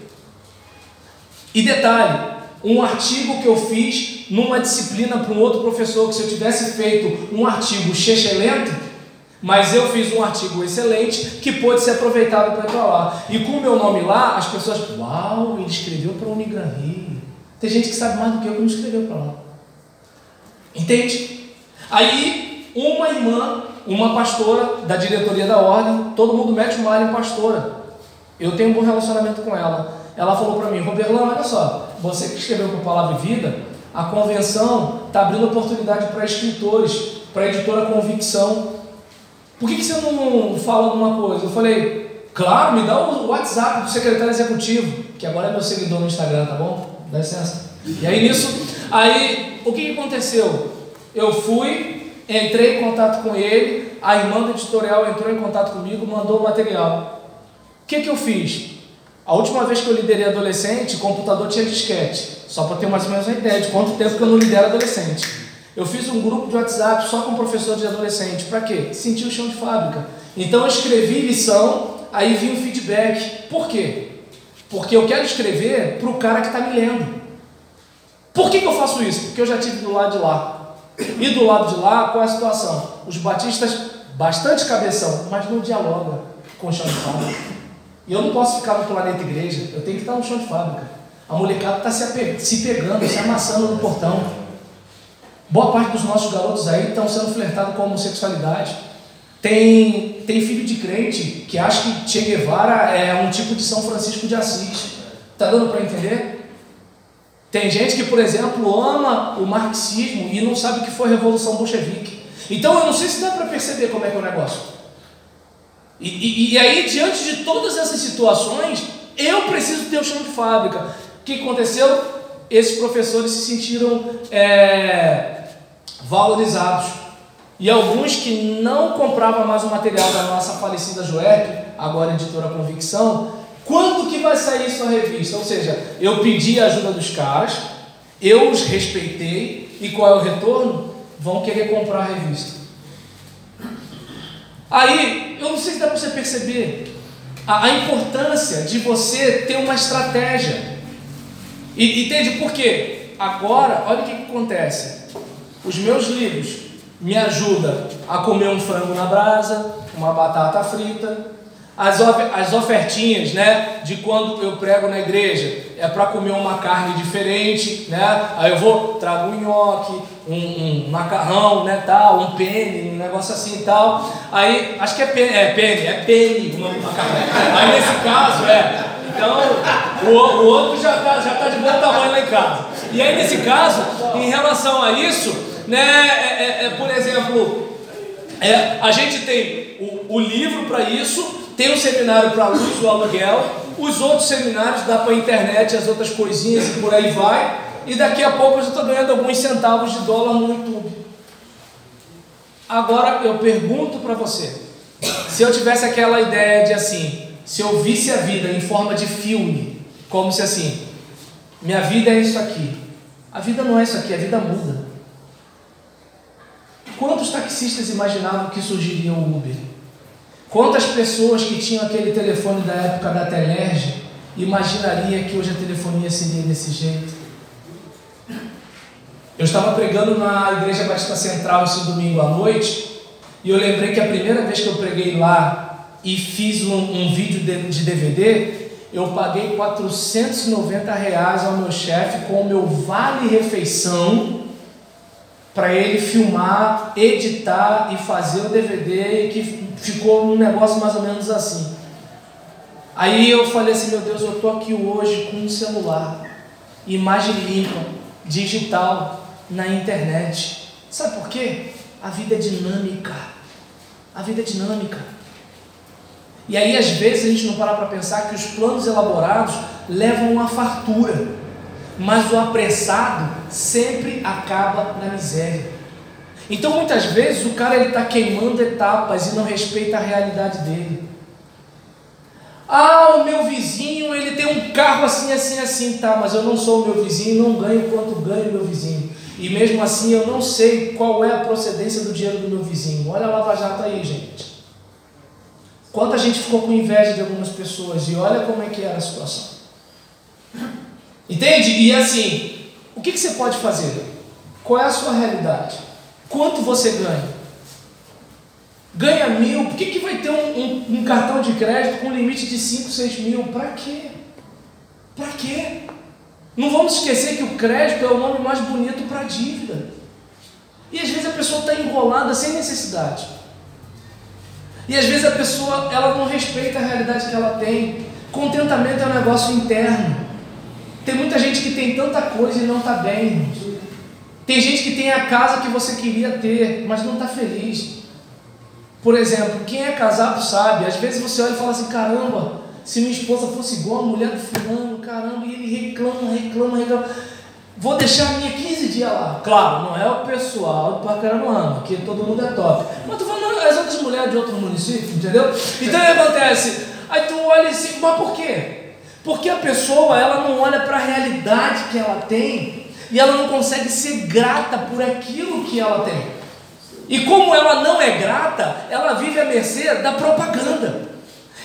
E detalhe, um artigo que eu fiz numa disciplina para um outro professor, que se eu tivesse feito um artigo excelente, mas eu fiz um artigo excelente que pôde ser aproveitado para ir para lá. E com o meu nome lá, as pessoas, uau, ele escreveu para o Unigran Rio. Tem gente que sabe mais do que eu que não escreveu para lá. Entende? Aí, uma irmã, uma pastora da diretoria da ordem, todo mundo mete o mar em pastora. Eu tenho um bom relacionamento com ela. Ela falou para mim, Roberlão, olha só, você que escreveu para Palavra e Vida, a convenção está abrindo oportunidade para escritores, para a editora Convicção. Por que você não fala alguma coisa? Eu falei, claro, me dá o WhatsApp do secretário executivo, que agora é meu seguidor no Instagram, tá bom? Dá licença. E aí nisso, o que aconteceu? Eu fui, Entrei em contato com ele, a irmã do editorial entrou em contato comigo, mandou o material. O que eu fiz? A última vez que eu liderei adolescente, o computador tinha disquete. Só para ter mais ou menos uma ideia de quanto tempo que eu não lidero adolescente. Eu fiz um grupo de WhatsApp só com professores de adolescente. Para quê? Sentir o chão de fábrica. Então eu escrevi lição, aí vi um feedback. Por quê? Porque eu quero escrever para o cara que está me lendo. Por que eu faço isso? Porque eu já estive do lado de lá. E do lado de lá, qual é a situação? Os batistas, bastante cabeção, mas não dialogam com o chão de fábrica. E eu não posso ficar no planeta igreja, eu tenho que estar no chão de fábrica. A molecada está se pegando, se amassando no portão. Boa parte dos nossos garotos aí estão sendo flertados com a homossexualidade. Tem filho de crente que acha que Che Guevara é um tipo de São Francisco de Assis. Está dando para entender? Tem gente que, por exemplo, ama o marxismo e não sabe o que foi a Revolução Bolchevique. Então eu não sei se dá para perceber como é que é o negócio. E aí, diante de todas essas situações, eu preciso ter o chão de fábrica. O que aconteceu? Esses professores se sentiram valorizados. E alguns que não compravam mais o material da nossa falecida Joep, agora editora Convicção, quando que vai sair sua revista? Ou seja, eu pedi a ajuda dos caras, eu os respeitei, e qual é o retorno? Vão querer comprar a revista. Aí, eu não sei se dá para você perceber a importância de você ter uma estratégia. Entende por quê? Agora, olha o que acontece. Os meus livros me ajudam a comer um frango na brasa, uma batata frita. As ofertinhas, né, de quando eu prego na igreja, é para comer uma carne diferente, né? Aí eu trago um nhoque, um macarrão, né, tal, um penne, um negócio assim e tal. Aí, acho que é penne, o nome do macarrão. Aí nesse caso, então, o outro já tá de bom tamanho lá em casa. E aí nesse caso, em relação a isso, né, por exemplo, a gente tem o livro para isso. Tem um seminário para luz do aluguel, os outros seminários dá para a internet, as outras coisinhas e por aí vai, e daqui a pouco eu já estou ganhando alguns centavos de dólar no YouTube. Agora eu pergunto para você, se eu tivesse aquela ideia de assim, se eu visse a vida em forma de filme, como se assim, minha vida é isso aqui, a vida não é isso aqui, a vida muda. Quantos taxistas imaginavam que surgiria o Uber? Quantas pessoas que tinham aquele telefone da época da Telerge imaginaria que hoje a telefonia seria desse jeito? Eu estava pregando na Igreja Batista Central esse domingo à noite e eu lembrei que a primeira vez que eu preguei lá e fiz um vídeo de DVD, eu paguei R$490 ao meu chefe com o meu vale-refeição para ele filmar, editar e fazer o DVD, que ficou um negócio mais ou menos assim. Aí eu falei assim, meu Deus, eu estou aqui hoje com um celular, imagem limpa, digital, na internet. Sabe por quê? A vida é dinâmica. A vida é dinâmica. E aí às vezes a gente não para pensar que os planos elaborados levam a fartura. Mas o apressado sempre acaba na miséria. Então muitas vezes o cara está queimando etapas e não respeita a realidade dele. Ah, o meu vizinho ele tem um carro assim, assim, assim, tá, mas eu não sou o meu vizinho, não ganho quanto ganha o meu vizinho. E mesmo assim eu não sei qual é a procedência do dinheiro do meu vizinho. Olha a Lava Jato aí, gente. Quanta gente ficou com inveja de algumas pessoas e olha como é que era a situação. Entende? E assim, o que você pode fazer? Qual é a sua realidade? Quanto você ganha? Ganha 1.000, por que vai ter um cartão de crédito com limite de 5, 6 mil? Para quê? Para quê? Não vamos esquecer que o crédito é o nome mais bonito para a dívida. E às vezes a pessoa está enrolada sem necessidade. E às vezes a pessoa ela não respeita a realidade que ela tem. Contentamento é um negócio interno. Tem muita gente que tem tanta coisa e não está bem. Tem gente que tem a casa que você queria ter, mas não está feliz. Por exemplo, quem é casado sabe, às vezes você olha e fala assim, caramba, se minha esposa fosse igual a mulher do fulano, caramba, e ele reclama. Vou deixar a minha 15 dia lá. Claro, não é o pessoal do Parcaramuama, que todo mundo é top. Mas tô falando as outras mulheres de outro município, entendeu? Então o que acontece? Aí tu olha assim, mas por quê? Porque a pessoa, ela não olha para a realidade que ela tem e ela não consegue ser grata por aquilo que ela tem. E como ela não é grata, ela vive à mercê da propaganda.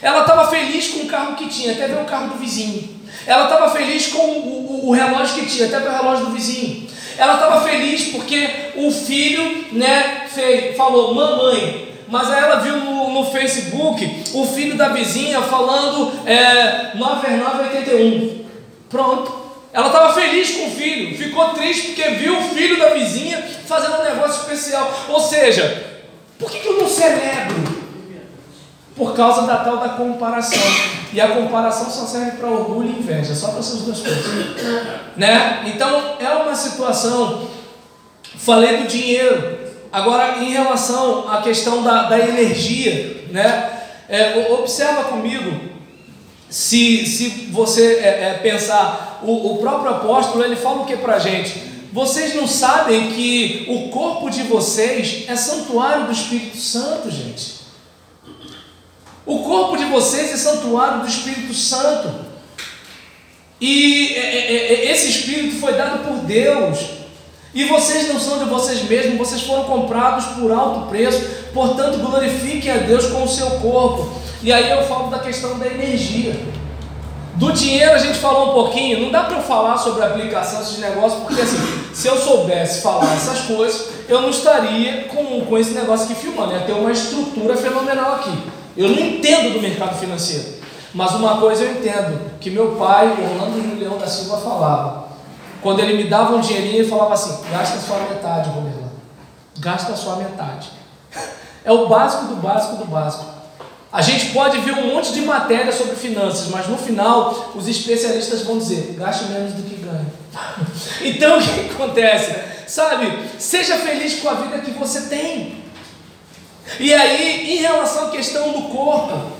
Ela estava feliz com o carro que tinha, até ver o carro do vizinho. Ela estava feliz com o relógio que tinha, até ver o relógio do vizinho. Ela estava feliz porque o filho, né, falou, mamãe. Mas aí ela viu no Facebook o filho da vizinha falando 9,981. Pronto. Ela estava feliz com o filho, ficou triste porque viu o filho da vizinha fazendo um negócio especial. Ou seja, por que eu não celebro? Por causa da tal da comparação. E a comparação só serve para orgulho e inveja, só para essas duas coisas, né? Então é uma situação. Falei do dinheiro. Agora, em relação à questão da energia, né? Observa comigo. Se você pensar, o próprio apóstolo, ele fala o que para a gente? Vocês não sabem que o corpo de vocês é santuário do Espírito Santo, gente? O corpo de vocês é santuário do Espírito Santo. E esse Espírito foi dado por Deus. E vocês não são de vocês mesmos, vocês foram comprados por alto preço. Portanto, glorifiquem a Deus com o seu corpo. E aí eu falo da questão da energia. Do dinheiro a gente falou um pouquinho. Não dá para eu falar sobre a aplicação desses negócios, porque assim, se eu soubesse falar essas coisas, eu não estaria com esse negócio aqui filmando. Ia ter uma estrutura fenomenal aqui. Eu não entendo do mercado financeiro. Mas uma coisa eu entendo, que meu pai, Orlando Julião da Silva, falava. Quando ele me dava um dinheirinho, ele falava assim, gasta a sua metade, Romerlan. Gasta a sua metade. É o básico do básico do básico. A gente pode ver um monte de matéria sobre finanças, mas no final, os especialistas vão dizer, gaste menos do que ganha. Então, o que acontece? Sabe, seja feliz com a vida que você tem. E aí, em relação à questão do corpo,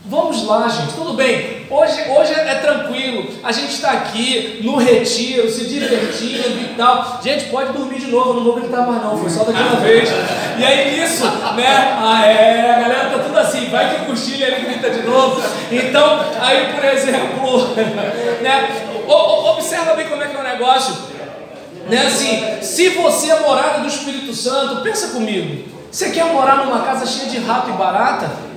vamos lá, gente, tudo bem, hoje é tranquilo, a gente está aqui no retiro, se divertindo e tal, gente, pode dormir de novo, não vou gritar mais não, foi só daquela vez, e aí nisso, né, a galera tá tudo assim, vai que cochila e ele grita de novo, então, aí por exemplo, né, observa bem como é que é o negócio, né, assim, se você é morada do Espírito Santo, pensa comigo, você quer morar numa casa cheia de rato e barata?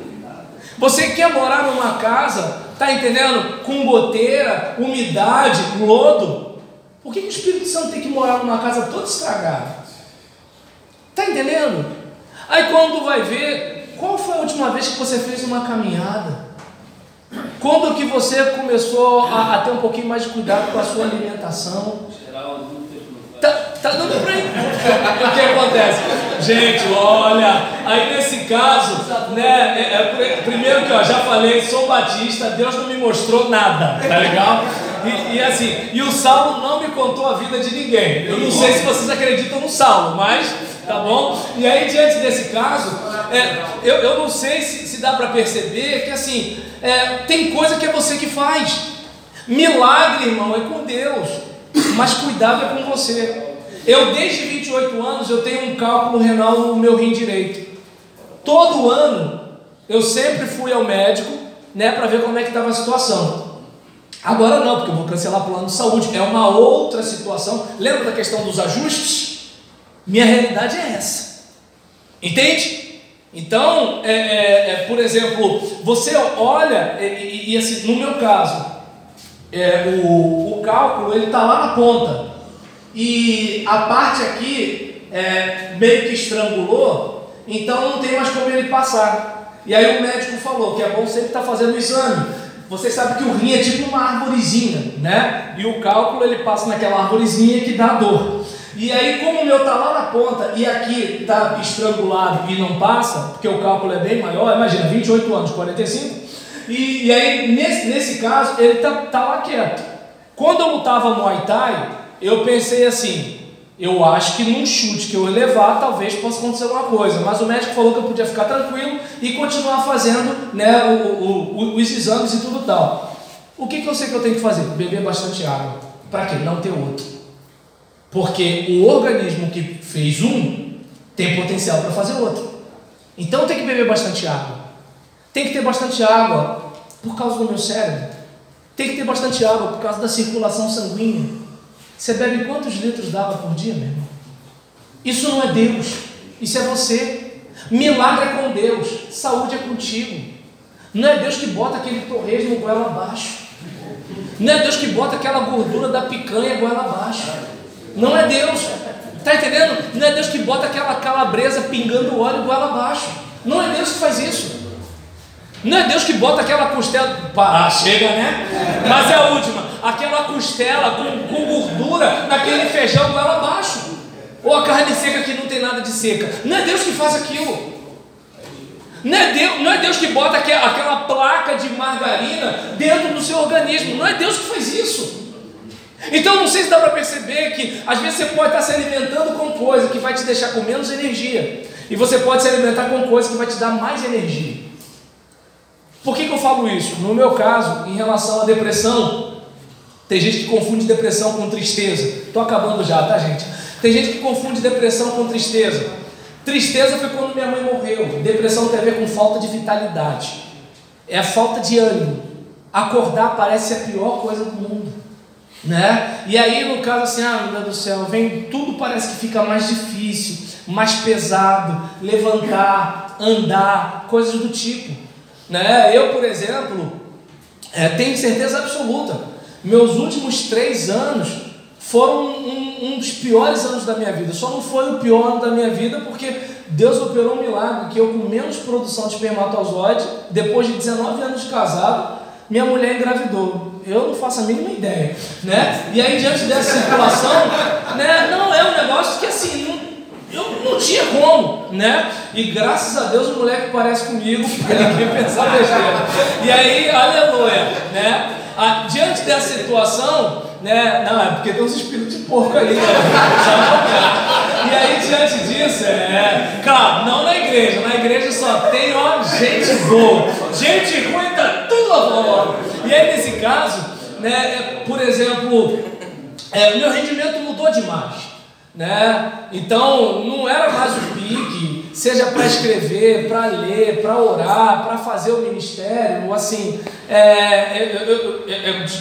Você quer morar numa casa, tá entendendo? Com goteira, umidade, lodo? Por que o Espírito Santo tem que morar numa casa toda estragada? Tá entendendo? Aí quando vai ver, qual foi a última vez que você fez uma caminhada? Quando que você começou a ter um pouquinho mais de cuidado com a sua alimentação? Tá dando pra ir. O que acontece? Gente, olha, aí nesse caso, né, primeiro que eu já falei, sou batista, Deus não me mostrou nada, tá legal? E assim, e o Saulo não me contou a vida de ninguém. Eu não sei se vocês acreditam no Saulo, mas tá bom? E aí, diante desse caso, eu não sei se dá para perceber que assim, tem coisa que é você que faz. Milagre, irmão, é com Deus. Mas cuidado é com você. Eu desde 28 anos eu tenho um cálculo renal no meu rim direito. Todo ano eu sempre fui ao médico, né, para ver como é que estava a situação. Agora não, porque eu vou cancelar o plano de saúde. É uma outra situação. Lembra da questão dos ajustes? Minha realidade é essa. Entende? Então, por exemplo, você olha e assim, no meu caso, o cálculo ele está lá na ponta e a parte aqui meio que estrangulou, então não tem mais como ele passar. E aí o médico falou que é bom sempre estar fazendo o exame. Você sabe que o rim é tipo uma arvorezinha, né? E o cálculo ele passa naquela arvorezinha que dá dor. E aí, como o meu está lá na ponta e aqui está estrangulado e não passa, porque o cálculo é bem maior, imagina, 28 anos, 45. E aí, nesse caso, ele tá lá quieto. Quando eu lutava Muay Thai, eu pensei assim, eu acho que num chute que eu levar, talvez possa acontecer alguma coisa. Mas o médico falou que eu podia ficar tranquilo e continuar fazendo, né, os exames e tudo tal. O que eu sei que eu tenho que fazer? Beber bastante água. Para quê? Não ter outro. Porque o organismo que fez um tem potencial para fazer outro. Então tem que beber bastante água. Tem que ter bastante água por causa do meu cérebro. Tem que ter bastante água por causa da circulação sanguínea. Você bebe quantos litros d'água por dia, meu irmão? Isso não é Deus, isso é você. Milagre é com Deus, saúde é contigo. Não é Deus que bota aquele torresmo goela abaixo. Não é Deus que bota aquela gordura da picanha goela abaixo. Não é Deus. Está entendendo? Não é Deus que bota aquela calabresa pingando óleo goela abaixo. Não é Deus que faz isso. Não é Deus que bota aquela costela. Chega, né? Mas é a última. Aquela costela com gordura naquele feijão goela abaixo. Ou a carne seca que não tem nada de seca. Não é Deus que faz aquilo. Não é Deus que bota aquela placa de margarina dentro do seu organismo. Não é Deus que faz isso. Então não sei se dá para perceber que às vezes você pode estar se alimentando com coisa que vai te deixar com menos energia. E você pode se alimentar com coisa que vai te dar mais energia. Por que eu falo isso? No meu caso, em relação à depressão, tem gente que confunde depressão com tristeza. Estou acabando já, tá, gente? Tem gente que confunde depressão com tristeza. Tristeza foi quando minha mãe morreu. Depressão tem a ver com falta de vitalidade. É a falta de ânimo. Acordar parece a pior coisa do mundo, né? E aí, no caso assim, meu Deus do céu, tudo parece que fica mais difícil, mais pesado, levantar, andar, coisas do tipo, né? Eu, por exemplo, tenho certeza absoluta, meus últimos 3 anos foram um dos piores anos da minha vida. Só não foi o pior ano da minha vida porque Deus operou um milagre, que eu, com menos produção de espermatozoide, depois de 19 anos de casado, minha mulher engravidou. Eu não faço a mínima ideia, né? E aí, diante dessa situação, né, não é um negócio que assim, eu não tinha como, né? E graças a Deus o moleque parece comigo, porque ninguém pensar besteira. E aí, aleluia, né? Diante dessa situação, né? Não, é porque tem uns espíritos de porco aí, né? E aí, diante disso, claro, não na igreja só tem, gente boa, gente ruim, tá tudo lá fora. E aí, nesse caso, né, por exemplo, meu rendimento mudou demais, né? Então, não era mais o pique, seja para escrever, para ler, para orar, para fazer o ministério, assim,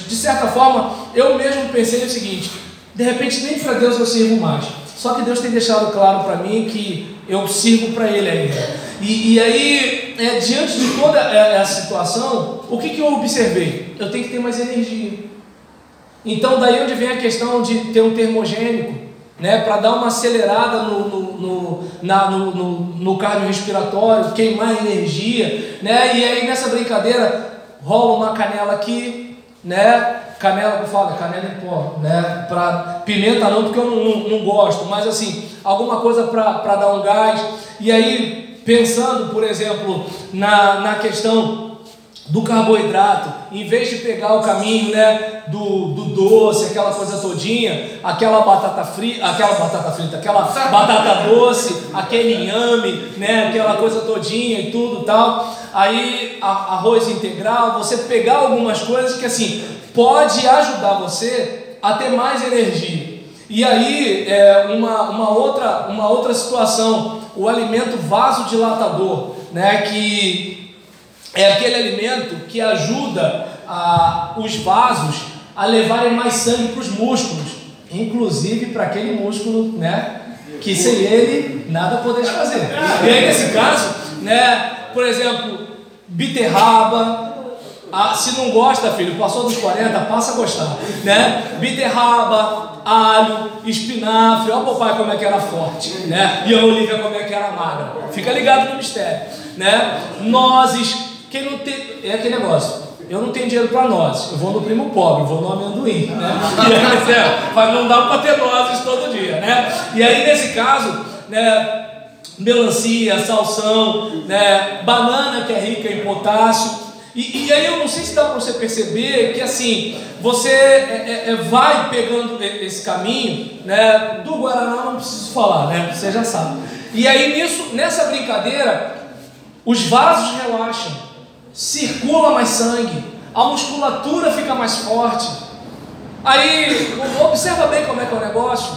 de certa forma, eu mesmo pensei o seguinte: de repente nem para Deus eu sirvo mais. Só que Deus tem deixado claro para mim que eu sirvo para Ele ainda. E aí, diante de toda essa situação, o que eu observei? Eu tenho que ter mais energia. Então daí onde vem a questão de ter um termogênico, né, para dar uma acelerada no cardiorrespiratório, queimar energia, né? E aí nessa brincadeira rola uma canela aqui, né? Canela, canela em pó, né? Para pimenta não, porque eu não gosto, mas assim, alguma coisa para dar um gás. E aí, pensando, por exemplo, na questão do carboidrato, em vez de pegar o caminho, né, do doce, aquela coisa todinha, aquela batata doce, aquele inhame, né, aquela coisa todinha e tudo tal, aí arroz integral, você pegar algumas coisas que assim, pode ajudar você a ter mais energia. E aí, uma outra situação, o alimento vasodilatador, né, que é aquele alimento que ajuda os vasos a levarem mais sangue para os músculos, inclusive para aquele músculo, né, que sem ele nada podemos fazer. E aí nesse caso, né, por exemplo, beterraba, se não gosta, filho, passou dos 40, passa a gostar, né? Beterraba, alho, espinafre, olha o papai como é que era forte, né? E a Olivia como é que era magra. Fica ligado no mistério, né? Nozes. Quem não tem, é aquele negócio, eu não tenho dinheiro para nozes, eu vou no primo pobre, vou no amendoim, né? E aí, não dá para ter nozes todo dia, né? E aí nesse caso, né, melancia, salsão, né, banana que é rica em potássio. E aí eu não sei se dá para você perceber que assim, você vai pegando esse caminho, né? Do Guaraná não preciso falar, né? Você já sabe. E aí nessa brincadeira, os vasos relaxam, circula mais sangue, a musculatura fica mais forte. Aí, observa bem como é que é o negócio.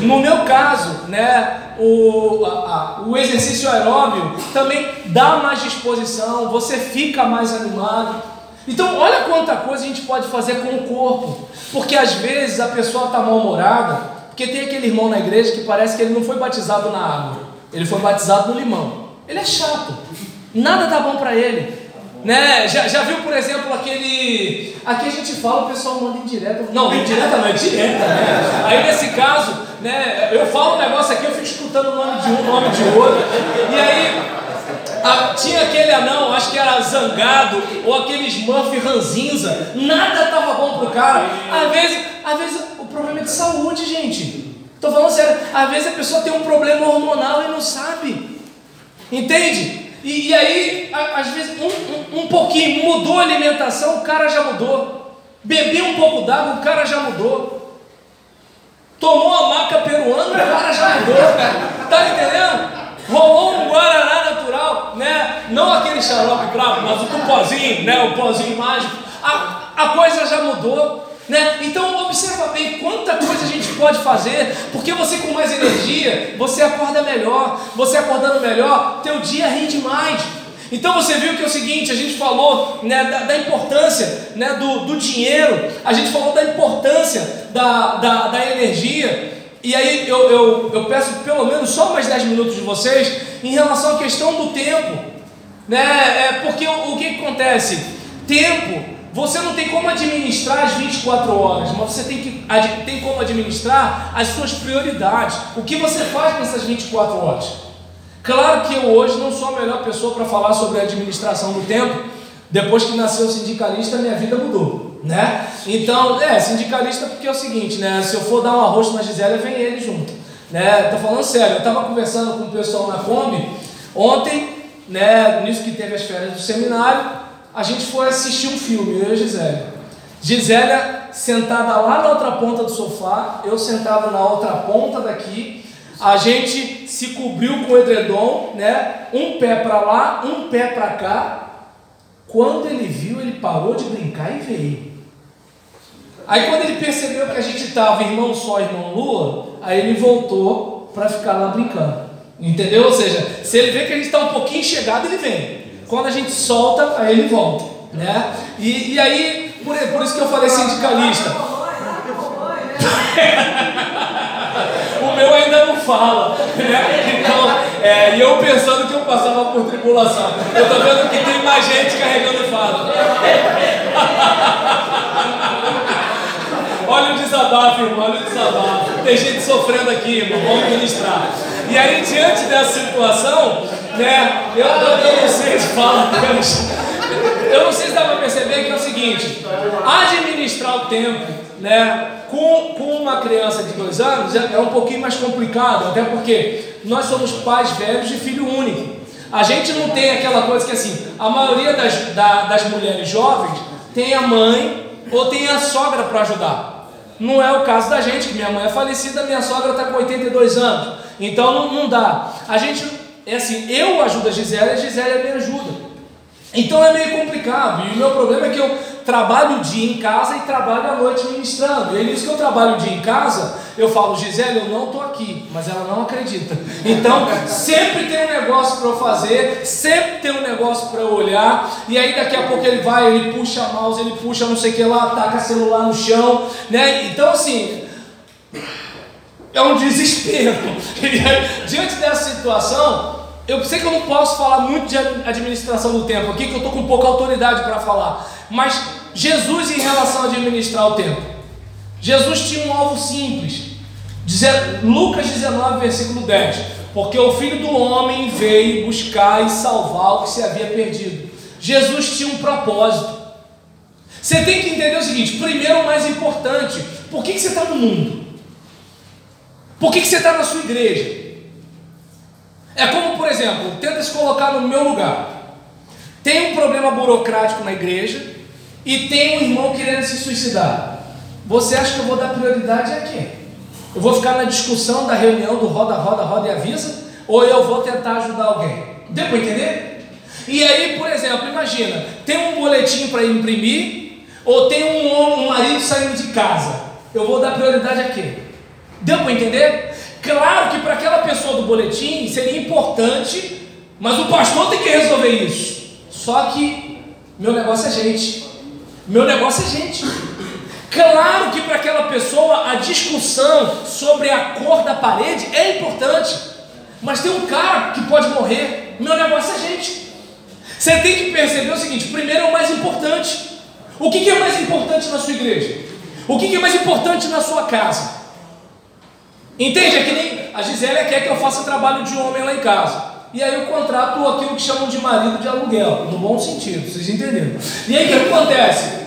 No meu caso, né, o exercício aeróbio também dá mais disposição, você fica mais animado. Então, olha quanta coisa a gente pode fazer com o corpo, porque às vezes a pessoa está mal-humorada, porque tem aquele irmão na igreja que parece que ele não foi batizado na água, ele foi batizado no limão. Ele é chato, nada tá bom para ele. Né? Já viu, por exemplo, aqui a gente fala, o pessoal manda indireta. Não, indireta não, é direta, né? Aí nesse caso, né, eu falo um negócio aqui, eu fico escutando o nome de um, o nome de outro. E aí tinha aquele anão, acho que era zangado, ou aquele Smurf ranzinza, nada tava bom pro cara. Às vezes o problema é de saúde, gente. Tô falando sério, às vezes a pessoa tem um problema hormonal e não sabe. Entende? E aí, às vezes, um pouquinho, mudou a alimentação, o cara já mudou. Bebeu um pouco d'água, o cara já mudou. Tomou a maca peruana, o cara já mudou. Tá entendendo? Rolou um guaraná natural, né? Não aquele xarope bravo, mas o pozinho, né? O pozinho mágico. A coisa já mudou. Né? Então observa bem quanta coisa a gente pode fazer, porque você com mais energia, você acorda melhor, você acordando melhor, teu dia rende mais. Então você viu que é o seguinte, a gente falou, né, da importância, né, do dinheiro, a gente falou da importância da energia, e aí eu peço pelo menos só mais 10 minutos de vocês em relação à questão do tempo, né? Porque o que acontece? Tempo, você não tem como administrar as 24 horas, mas você tem como administrar as suas prioridades. O que você faz nessas 24 horas? Claro que eu hoje não sou a melhor pessoa para falar sobre a administração do tempo. Depois que nasceu sindicalista, minha vida mudou, né? Então, sindicalista porque é o seguinte, né? Se eu for dar um arroz na Gisele, vem ele junto, né? Tô falando sério, eu estava conversando com o pessoal na Kombi ontem, né? Nisso que teve as férias do seminário. A gente foi assistir um filme, eu e a Gisele. Gisele sentada lá na outra ponta do sofá, eu sentado na outra ponta daqui. A gente se cobriu com o edredom, né? Um pé para lá, um pé para cá. Quando ele viu, ele parou de brincar e veio. Aí quando ele percebeu que a gente estava irmão Sol, irmão Lua, aí ele voltou para ficar lá brincando. Entendeu? Ou seja, se ele vê que a gente está um pouquinho chegado, ele vem. Quando a gente solta, aí ele volta, né? E aí, por isso que eu falei sindicalista. O meu ainda não fala, né? Então, e eu pensando que eu passava por tribulação. Eu tô vendo que tem mais gente carregando fardo. Olha o desabafo, irmão, olha o desabafo. Tem gente sofrendo aqui, irmão, vamos ministrar. E aí, diante dessa situação, né, eu não sei se fala, eu não sei se dá para perceber que é o seguinte: administrar o tempo, né, com uma criança de 2 anos é um pouquinho mais complicado, até porque nós somos pais velhos de filho único. A gente não tem aquela coisa que assim, a maioria das mulheres jovens tem a mãe ou tem a sogra para ajudar. Não é o caso da gente, que minha mãe é falecida, minha sogra está com 82 anos, então não dá. A gente, é assim, eu ajudo a Gisele me ajuda. Então é meio complicado, e o meu problema é que eu trabalho o dia em casa e trabalho à noite ministrando. E é nisso que eu trabalho o dia em casa, eu falo: Gisele, eu não estou aqui, mas ela não acredita. Então sempre tem um negócio para eu fazer, sempre tem um negócio para eu olhar, e aí daqui a pouco ele puxa a mouse, ele puxa não sei o que lá, taca celular no chão, né? Então assim, é um desespero. E aí, diante dessa situação, eu sei que eu não posso falar muito de administração do tempo aqui, que eu estou com pouca autoridade para falar, mas Jesus, em relação a administrar o tempo, Jesus tinha um alvo simples. Lucas 19, versículo 10: porque o Filho do Homem veio buscar e salvar o que se havia perdido. Jesus tinha um propósito. Você tem que entender o seguinte: primeiro, o mais importante, por que você está no mundo? Por que você está na sua igreja? É como, por exemplo, tenta se colocar no meu lugar. Tem um problema burocrático na igreja e tem um irmão querendo se suicidar. Você acha que eu vou dar prioridade a quem? Eu vou ficar na discussão da reunião do roda e avisa? Ou eu vou tentar ajudar alguém? Deu para entender? E aí, por exemplo, imagina, tem um boletim para imprimir, ou tem um marido saindo de casa. Eu vou dar prioridade a quem? Deu para entender? Claro que para aquela pessoa do boletim seria importante, mas o pastor tem que resolver isso. Só que meu negócio é gente. Meu negócio é gente. Claro que para aquela pessoa a discussão sobre a cor da parede é importante, mas tem um cara que pode morrer. Meu negócio é gente. Você tem que perceber o seguinte: primeiro é o mais importante. O que é mais importante na sua igreja? O que é mais importante na sua casa? Entende? É que nem a Gisele quer que eu faça trabalho de homem lá em casa. E aí eu contrato aquilo que chamam de marido de aluguel, no bom sentido, vocês entenderam? E aí o que acontece?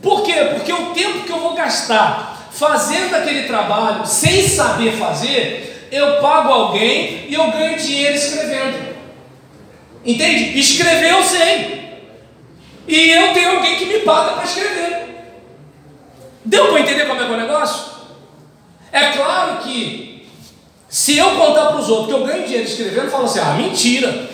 Por quê? Porque o tempo que eu vou gastar fazendo aquele trabalho sem saber fazer, eu pago alguém e eu ganho dinheiro escrevendo. Entende? Escrever eu sei. E eu tenho alguém que me paga para escrever. Deu para entender como é que é o negócio? É claro que se eu contar para os outros que eu ganho dinheiro escrevendo, falam assim: ah, mentira.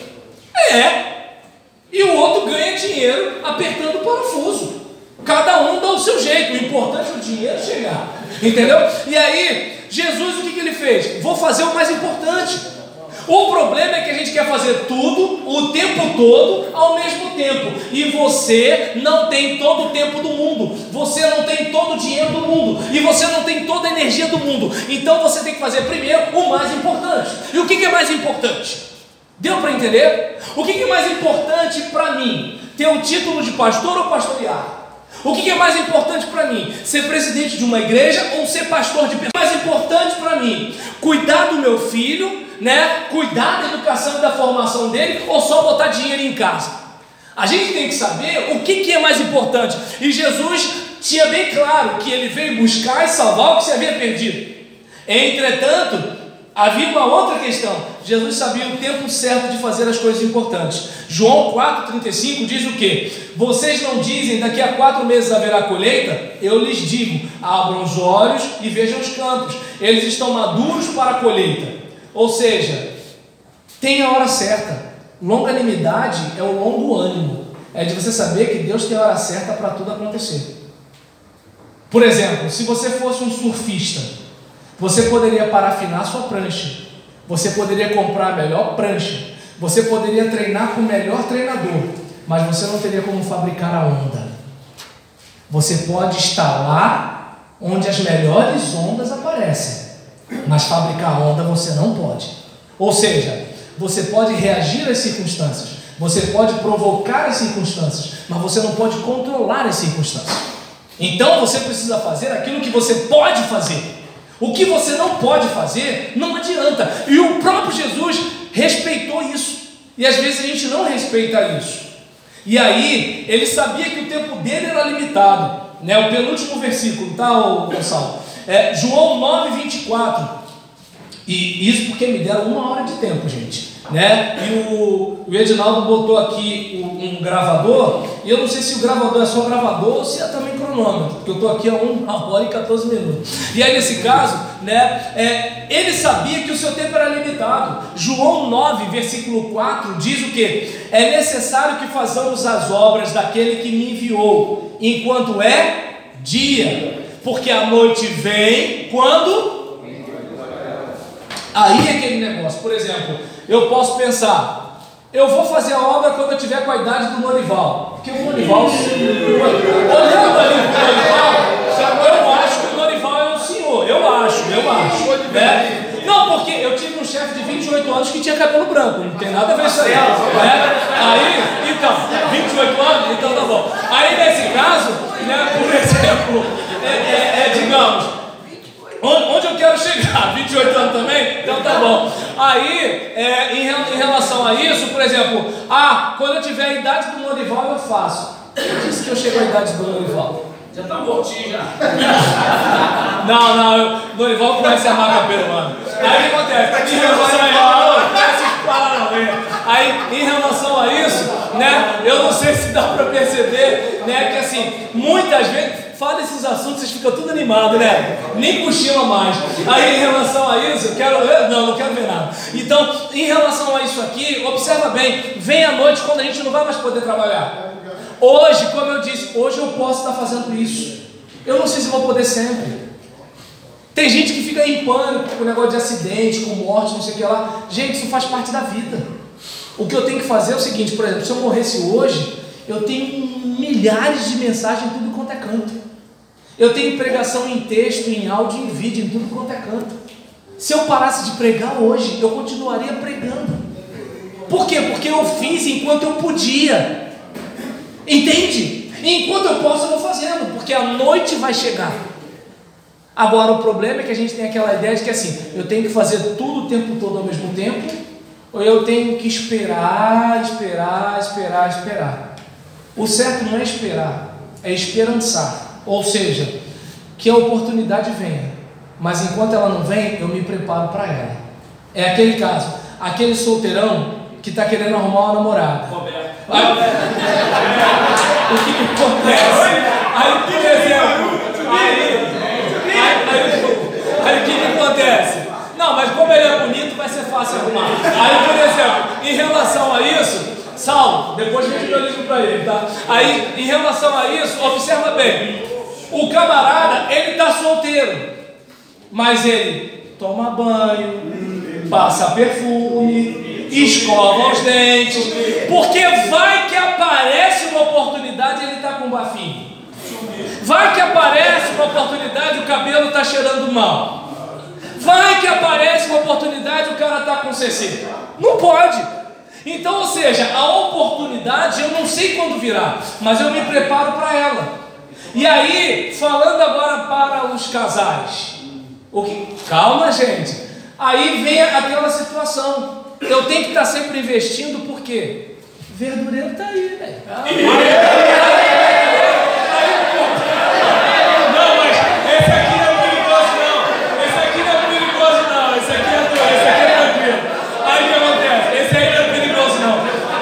E o outro ganha dinheiro apertando o parafuso. Cada um dá o seu jeito. O importante é o dinheiro chegar. Entendeu? E aí, Jesus, o que ele fez? Vou fazer o mais importante. O problema é que a gente quer fazer tudo, o tempo todo, ao mesmo tempo. E você não tem todo o tempo do mundo. Você não tem todo o dinheiro do mundo. E você não tem toda a energia do mundo. Então você tem que fazer primeiro o mais importante. E o que é mais importante? Deu para entender? O que é mais importante para mim? Ter um título de pastor ou pastorear? O que é mais importante para mim? Ser presidente de uma igreja ou ser pastor de pessoas? Mais importante para mim? Cuidar do meu filho, né? Cuidar da educação e da formação dele, ou só botar dinheiro em casa? A gente tem que saber o que é mais importante. E Jesus tinha bem claro que ele veio buscar e salvar o que se havia perdido. Entretanto, havia uma outra questão. Jesus sabia o tempo certo de fazer as coisas importantes. João 4,35 diz o quê? Vocês não dizem daqui a 4 meses haverá colheita? Eu lhes digo, abram os olhos e vejam os campos, eles estão maduros para a colheita. Ou seja, tem a hora certa. Longanimidade é o longo ânimo. É de você saber que Deus tem a hora certa para tudo acontecer. Por exemplo, se você fosse um surfista, você poderia parafinar sua prancha, você poderia comprar a melhor prancha, você poderia treinar com o melhor treinador, mas você não teria como fabricar a onda. Você pode estar lá onde as melhores ondas aparecem, mas fabricar a onda você não pode. Ou seja, você pode reagir às circunstâncias, você pode provocar as circunstâncias, mas você não pode controlar as circunstâncias. Então você precisa fazer aquilo que você pode fazer. O que você não pode fazer, não adianta. E o próprio Jesus respeitou isso. E às vezes a gente não respeita isso. E aí, ele sabia que o tempo dele era limitado. Né? O penúltimo versículo, tá, Gonçalo? João 9,24. E isso porque me deram 1 hora de tempo, gente. Né? E o Edinaldo botou aqui um gravador, e eu não sei se o gravador é só gravador ou se é também cronômetro, porque eu estou aqui há 1 hora e 14 minutos. E aí nesse caso, né, ele sabia que o seu tempo era limitado. João 9, versículo 4 diz o que? É necessário que façamos as obras daquele que me enviou, enquanto é dia, porque a noite vem quando... Aí é aquele negócio. Por exemplo, eu posso pensar, eu vou fazer a obra quando eu tiver com a idade do Norival, porque o Norival, olhando ali para o Norival, eu acho que o Norival é um senhor, eu acho, né? Não, porque eu tive um chefe de 28 anos que tinha cabelo branco, não tem nada a ver isso aí, né? Aí, então, 28 anos, então tá bom. Aí nesse caso, né, por exemplo, digamos, onde eu quero chegar? 28 anos também? Então tá bom. Aí, em relação a isso, por exemplo, quando eu tiver a idade do Norival, eu faço. Quem disse que eu chego à idade do Norival? Já tá mortinho já. Não, o Norival começa a amar cabelo, mano. Aí o que acontece? Em relação a isso, né, eu não sei se dá para perceber, né, que assim, muitas vezes fala esses assuntos, vocês ficam tudo animados, né? Nem cochila mais. Aí em relação a isso, não quero ver nada. Então, em relação a isso aqui, observa bem, vem a noite quando a gente não vai mais poder trabalhar. Hoje, como eu disse, hoje eu posso estar fazendo isso. Eu não sei se vou poder sempre. Tem gente que fica em pânico com o negócio de acidente, com morte, não sei o que lá. Gente, isso faz parte da vida. O que eu tenho que fazer é o seguinte, por exemplo, se eu morresse hoje, eu tenho milhares de mensagens em tudo quanto é canto. Eu tenho pregação em texto, em áudio, em vídeo, em tudo quanto é canto. Se eu parasse de pregar hoje, eu continuaria pregando. Por quê? Porque eu fiz enquanto eu podia. Entende? Enquanto eu posso, eu vou fazendo, porque a noite vai chegar. Agora, o problema é que a gente tem aquela ideia de que assim, eu tenho que fazer tudo o tempo todo ao mesmo tempo, ou eu tenho que esperar. O certo não é esperar, é esperançar. Ou seja, que a oportunidade venha, mas enquanto ela não vem, eu me preparo para ela. É aquele caso, aquele solteirão que está querendo arrumar uma namorada. Roberto. O que acontece? Aí, por exemplo, aí o que acontece? Não, mas como ele é bonito, vai ser fácil arrumar. Aí, por exemplo, em relação a isso, Saulo, depois a gente liga para ele, tá? Aí, em relação a isso, observa bem. O camarada, ele está solteiro, mas ele toma banho, passa perfume, escova os dentes, porque vai que aparece uma oportunidade e ele está com bafinho. Vai que aparece uma oportunidade e o cabelo está cheirando mal. Vai que aparece uma oportunidade e o cara está com CC. Não pode. Então, ou seja, a oportunidade eu não sei quando virá, mas eu me preparo para ela. E aí, falando agora para os casais, calma, gente. Aí vem aquela situação. Eu tenho que estar sempre investindo, por quê? Verdureiro está aí, velho. Não, mas esse aqui não é perigoso, não. Esse aqui não é perigoso, não. Esse aqui é doido, esse aqui é tranquilo. Aí o que acontece? Esse aí não é perigoso, não.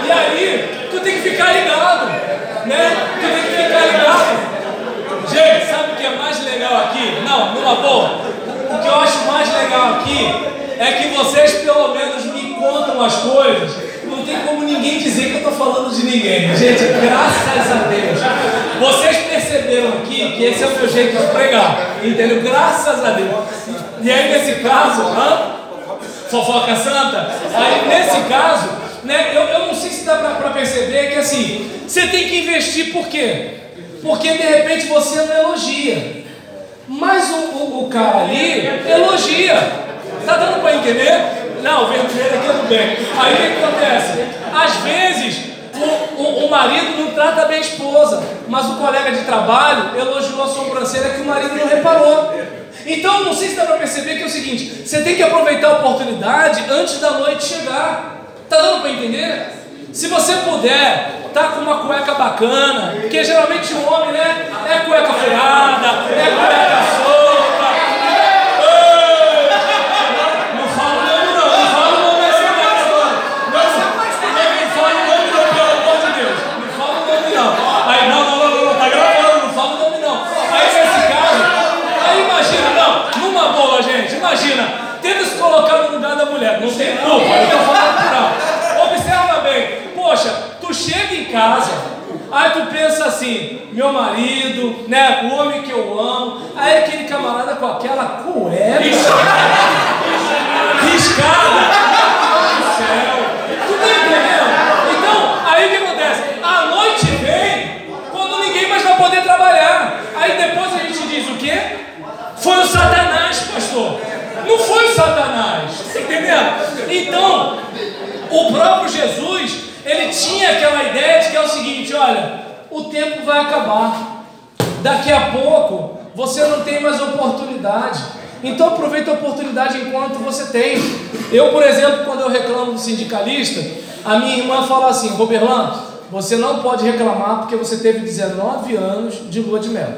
E aí, tu tem que ficar ligado, né? Tu tem que ficar ligado. Gente, sabe o que é mais legal aqui? Não, numa boa. O que eu acho mais legal aqui é que vocês pelo menos me contam as coisas. Não tem como ninguém dizer que eu estou falando de ninguém. Gente, graças a Deus. Vocês perceberam aqui que esse é o meu jeito de pregar. Entendeu? Graças a Deus. E aí nesse caso, fofoca santa? Aí nesse caso, né, eu não sei se dá para perceber que assim, você tem que investir por quê? Porque de repente você não elogia. Mas o cara ali elogia. Tá dando para entender? Não, o vermelho aqui é do bem. Aí o que acontece? Às vezes o marido não trata bem a esposa, mas o colega de trabalho elogiou a sobrancelha que o marido não reparou. Então não sei se dá para perceber que é o seguinte: você tem que aproveitar a oportunidade antes da noite chegar. Tá dando para entender? Se você puder, tá com uma cueca bacana, porque geralmente o homem, né, é cueca furada, é cueca solta. Não fala o nome não, não fala o nome assim não. Não fala o nome não, pelo amor de Deus. Não fala o nome não. Aí não, tá gravando, não fala o nome não. Aí nesse caso, aí imagina, não, numa boa, gente, imagina, tenta se colocar no lugar da mulher, não tem culpa, eu tô falando não. Observa bem. Poxa, tu chega em casa, aí tu pensa assim, meu marido, né, o homem que eu amo, aí aquele camarada com aquela cueca riscada do céu, tu tá entendendo? Então, aí o que acontece? A noite vem quando ninguém mais vai poder trabalhar, aí depois a gente diz o quê? Foi o Satanás, pastor. Não foi o Satanás, tá entendendo? Então, o próprio Jesus, ele tinha aquela ideia de que é o seguinte: olha, o tempo vai acabar, daqui a pouco você não tem mais oportunidade, então aproveita a oportunidade enquanto você tem. Eu, por exemplo, quando eu reclamo do sindicalista, a minha irmã fala assim: Roberlan, você não pode reclamar porque você teve 19 anos de lua de mel,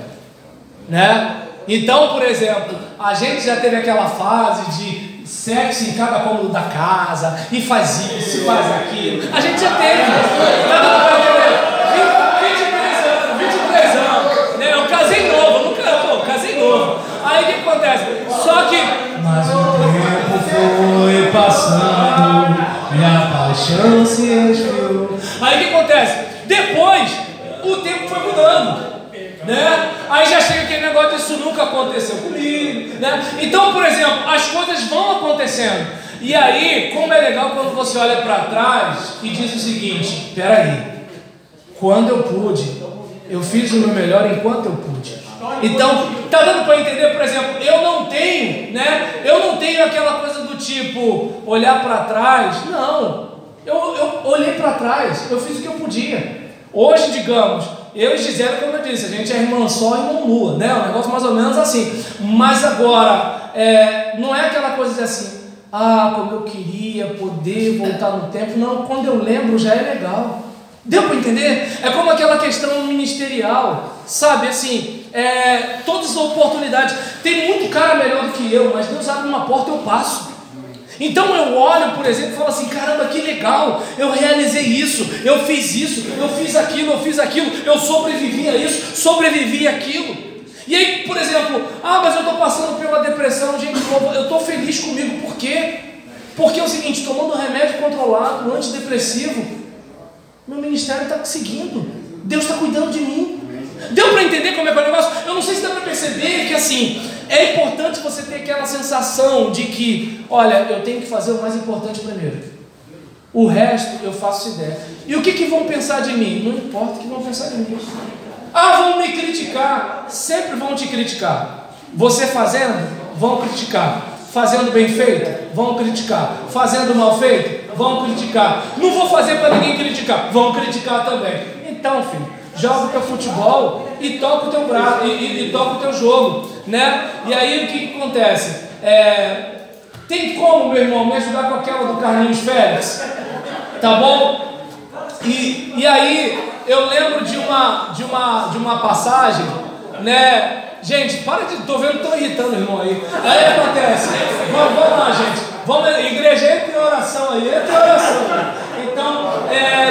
né? Então, por exemplo, a gente já teve aquela fase de sexo em cada cômodo da casa, e faz isso, faz aquilo. A gente já teve. 23 anos, né? Eu casei novo, casei novo. Aí o que acontece? Só que, mas o tempo foi passando, minha paixão se esfriou. Aí o que acontece? Depois, o tempo foi mudando, né? Aí já chega aquele negócio de isso nunca aconteceu comigo, né? Então, por exemplo, as coisas vão acontecendo. E aí, como é legal quando você olha para trás e diz o seguinte: peraí, quando eu pude, eu fiz o meu melhor enquanto eu pude. Então, tá dando para entender? Por exemplo, eu não tenho, né? Eu não tenho aquela coisa do tipo olhar para trás. Não, eu olhei para trás, eu fiz o que eu podia. Hoje, digamos, eu e Gisele, como eu disse, a gente é irmã só e irmã nua, né? Um negócio mais ou menos assim. Mas agora, não é aquela coisa de assim, como eu queria poder voltar no tempo. Não, quando eu lembro já é legal. Deu para entender? É como aquela questão ministerial, sabe? Assim, todas as oportunidades. Tem muito cara melhor do que eu, mas Deus abre uma porta e eu passo. Então eu olho, por exemplo, e falo assim: caramba, que legal, eu realizei isso, eu fiz aquilo, eu sobrevivi a isso, sobrevivi àquilo. E aí, por exemplo, mas eu estou passando pela depressão, gente, eu estou feliz comigo, por quê? Porque é o seguinte, tomando remédio controlado, antidepressivo, meu ministério está seguindo, Deus está cuidando de mim. Deu para entender como é que é o negócio? Eu não sei se dá para perceber que assim, é importante você ter aquela sensação de que, olha, eu tenho que fazer o mais importante primeiro, o resto eu faço se der. E o que vão pensar de mim? Não importa o que vão pensar de mim. Vão me criticar, sempre vão te criticar. Você fazendo, vão criticar. Fazendo bem feito, vão criticar. Fazendo mal feito, vão criticar. Não vou fazer para ninguém criticar, vão criticar também. Então, filho, joga o teu futebol e toca o teu braço, e toca o teu jogo, né? E aí o que acontece? Tem como, meu irmão, me ajudar com aquela do Carlinhos Félix? Tá bom? E aí eu lembro de uma passagem, né? Gente, para de... Tô vendo que estão irritando o irmão aí. Aí acontece. Vamos lá, gente. Igreja, entre em oração aí. Então,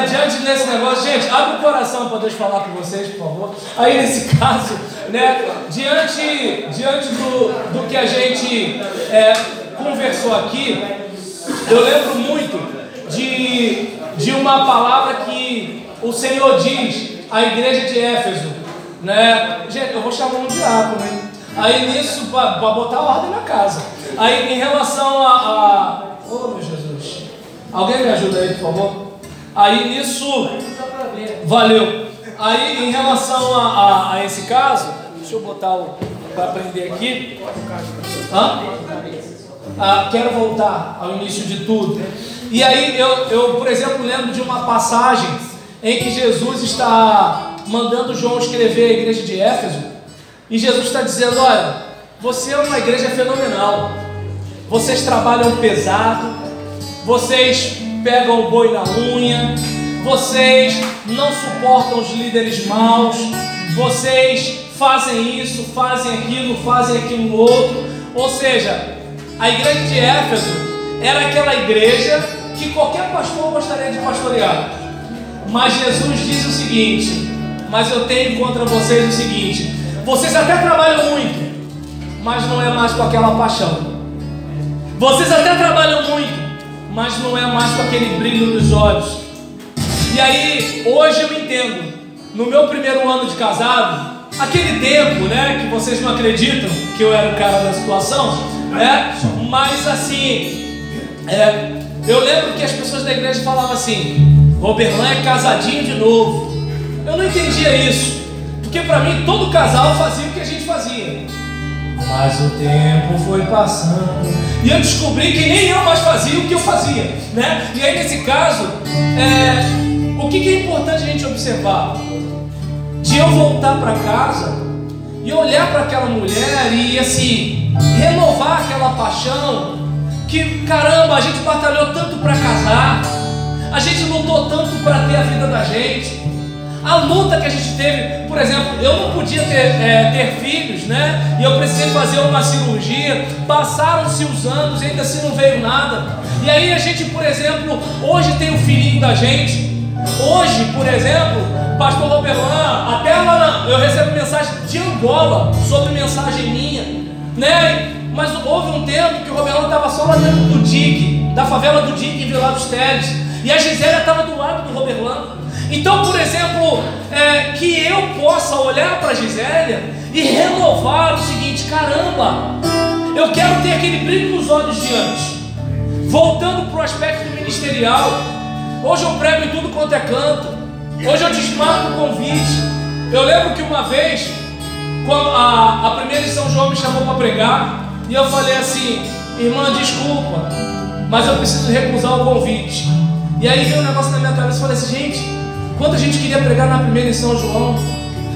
diante desse negócio, gente, abre o coração para Deus falar com vocês, por favor. Aí nesse caso, né? Diante do que a gente conversou aqui, eu lembro muito de uma palavra que o Senhor diz à igreja de Éfeso, né? Gente, eu vou chamar um diácono, hein? Aí nisso, para botar ordem na casa. Aí em relação oh meu Jesus, alguém me ajuda aí, por favor? Aí nisso, valeu. Aí em relação a esse caso, deixa eu botar para aprender aqui. Quero voltar ao início de tudo. E aí eu, por exemplo, lembro de uma passagem em que Jesus está mandando João escrever a igreja de Éfeso, e Jesus está dizendo: olha, você é uma igreja fenomenal, vocês trabalham pesado, vocês pegam o boi na unha, vocês não suportam os líderes maus, vocês fazem isso, fazem aquilo outro. Ou seja, a igreja de Éfeso era aquela igreja que qualquer pastor gostaria de pastorear. Mas Jesus diz o seguinte: mas eu tenho contra vocês o seguinte: vocês até trabalham muito, mas não é mais com aquela paixão. Vocês até trabalham muito, mas não é mais com aquele brilho nos olhos. E aí, hoje eu entendo, no meu primeiro ano de casado, aquele tempo, né, que vocês não acreditam que eu era o cara da situação, né, mas assim, eu lembro que as pessoas da igreja falavam assim: Roberlan é casadinho de novo. Eu não entendia isso, porque para mim todo casal fazia o que a gente fazia. Mas o tempo foi passando e eu descobri que nem eu mais fazia o que eu fazia, né? E aí nesse caso, o que é importante a gente observar? De eu voltar para casa e olhar para aquela mulher e assim, renovar aquela paixão que, caramba, a gente batalhou tanto para casar, a gente lutou tanto para ter a vida da gente. A luta que a gente teve, por exemplo, eu não podia ter filhos, né? E eu precisei fazer uma cirurgia. Passaram-se os anos e ainda assim não veio nada. E aí a gente, por exemplo, hoje tem o filhinho da gente. Hoje, por exemplo, pastor Roberlan, até lá eu recebo mensagem de Angola sobre mensagem minha, né? Mas houve um tempo que o Roberlan estava só lá dentro do DIC, da favela do DIC em Vila dos Teles, e a Gisélia estava do lado do Roberlan. Então, por exemplo, que eu possa olhar para a Gisélia e renovar o seguinte: caramba, eu quero ter aquele brilho nos olhos de antes. Voltando para o aspecto ministerial, hoje eu prego em tudo quanto é canto, hoje eu desmarco o convite. Eu lembro que uma vez, quando a primeira em São João me chamou para pregar, e eu falei assim: irmã, desculpa, mas eu preciso recusar o convite. E aí veio um negócio na minha cabeça e falei assim: gente, quanta gente queria pregar na primeira em São João.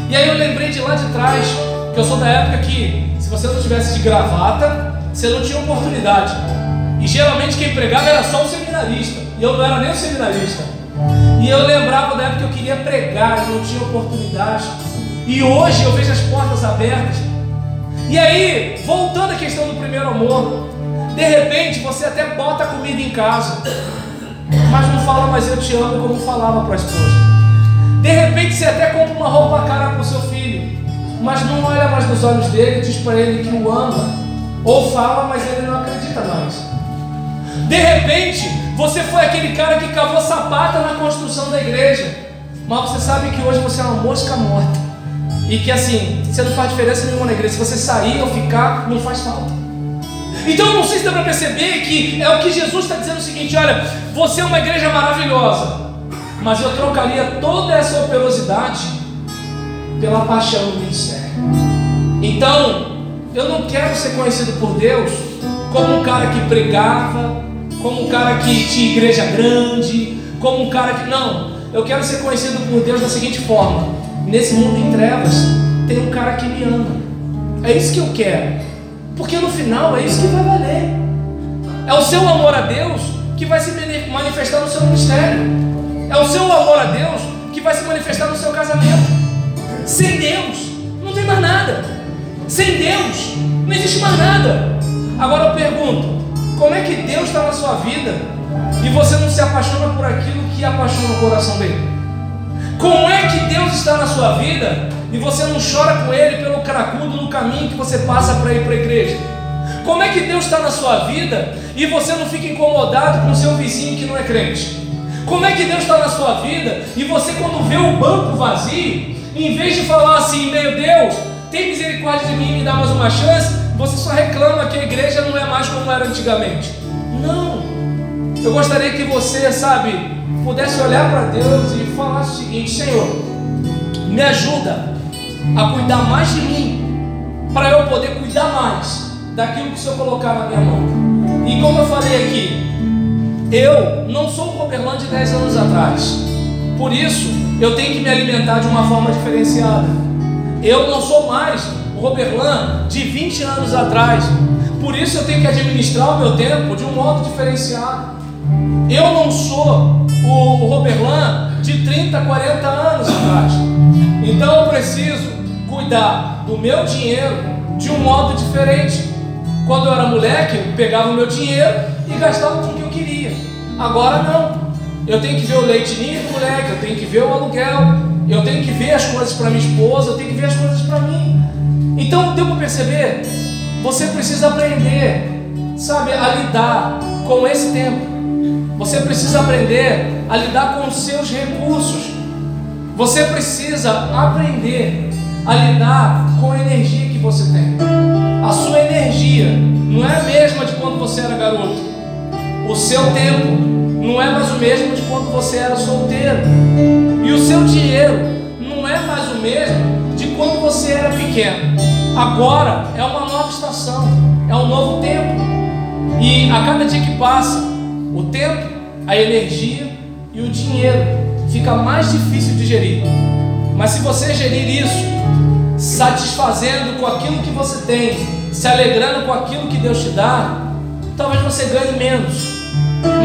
E aí eu lembrei de lá de trás, que eu sou da época que, se você não tivesse de gravata, você não tinha oportunidade. E geralmente quem pregava era só o seminarista, e eu não era nem o seminarista. E eu lembrava da época que eu queria pregar e não tinha oportunidade. E hoje eu vejo as portas abertas. E aí, voltando à questão do primeiro amor, de repente você até bota a comida em casa, mas não fala mais eu te amo como falava para a esposa. De repente você até compra uma roupa cara para o seu filho, mas não olha mais nos olhos dele e diz para ele que o ama. Ou fala, mas ele não acredita mais. De repente você foi aquele cara que cavou sapata na construção da igreja, mas você sabe que hoje você é uma mosca morta, e que assim, você não faz diferença nenhuma na igreja. Se você sair ou ficar, não faz falta. Então não sei se dá para perceber que é o que Jesus está dizendo o seguinte: olha, você é uma igreja maravilhosa, mas eu trocaria toda essa operosidade pela paixão do ministério. Então, eu não quero ser conhecido por Deus como um cara que pregava, como um cara que tinha igreja grande, como um cara que... Não, eu quero ser conhecido por Deus da seguinte forma: nesse mundo em trevas, tem um cara que me ama. É isso que eu quero, porque no final é isso que vai valer. É o seu amor a Deus que vai se manifestar no seu ministério. É o seu amor a Deus que vai se manifestar no seu casamento. Sem Deus, não tem mais nada. Sem Deus, não existe mais nada. Agora eu pergunto: como é que Deus está na sua vida e você não se apaixona por aquilo que apaixona o coração dele? Como é que Deus está na sua vida e você não chora com Ele pelo cracudo no caminho que você passa para ir para a igreja? Como é que Deus está na sua vida e você não fica incomodado com o seu vizinho que não é crente? Como é que Deus está na sua vida e você, quando vê o banco vazio, em vez de falar assim: meu Deus, tem misericórdia de mim e me dá mais uma chance, você só reclama que a igreja não é mais como era antigamente? Não. Eu gostaria que você, pudesse olhar para Deus e falar o seguinte: Senhor, me ajuda a cuidar mais de mim, para eu poder cuidar mais daquilo que o Senhor colocar na minha mão. E como eu falei aqui, eu não sou o Roberlan de 10 anos atrás, por isso eu tenho que me alimentar de uma forma diferenciada. Eu não sou mais o Roberlan de 20 anos atrás, por isso eu tenho que administrar o meu tempo de um modo diferenciado. Eu não sou o Roberlan de 30, 40 anos atrás, então eu preciso cuidar do meu dinheiro de um modo diferente. Quando eu era moleque, eu pegava o meu dinheiro e gastava com o que eu queria. Agora não, eu tenho que ver o leitinho do moleque, eu tenho que ver o aluguel, eu tenho que ver as coisas para minha esposa, eu tenho que ver as coisas para mim. Então deu para perceber? Você precisa aprender, a lidar com esse tempo. Você precisa aprender a lidar com os seus recursos. Você precisa aprender a lidar com a energia que você tem. A sua energia não é a mesma de quando você era garoto. O seu tempo não é mais o mesmo de quando você era solteiro. E o seu dinheiro não é mais o mesmo de quando você era pequeno. Agora é uma nova estação, é um novo tempo. E a cada dia que passa, o tempo, a energia e o dinheiro fica mais difícil de gerir. Mas se você gerir isso, satisfazendo com aquilo que você tem, se alegrando com aquilo que Deus te dá, talvez você ganhe menos,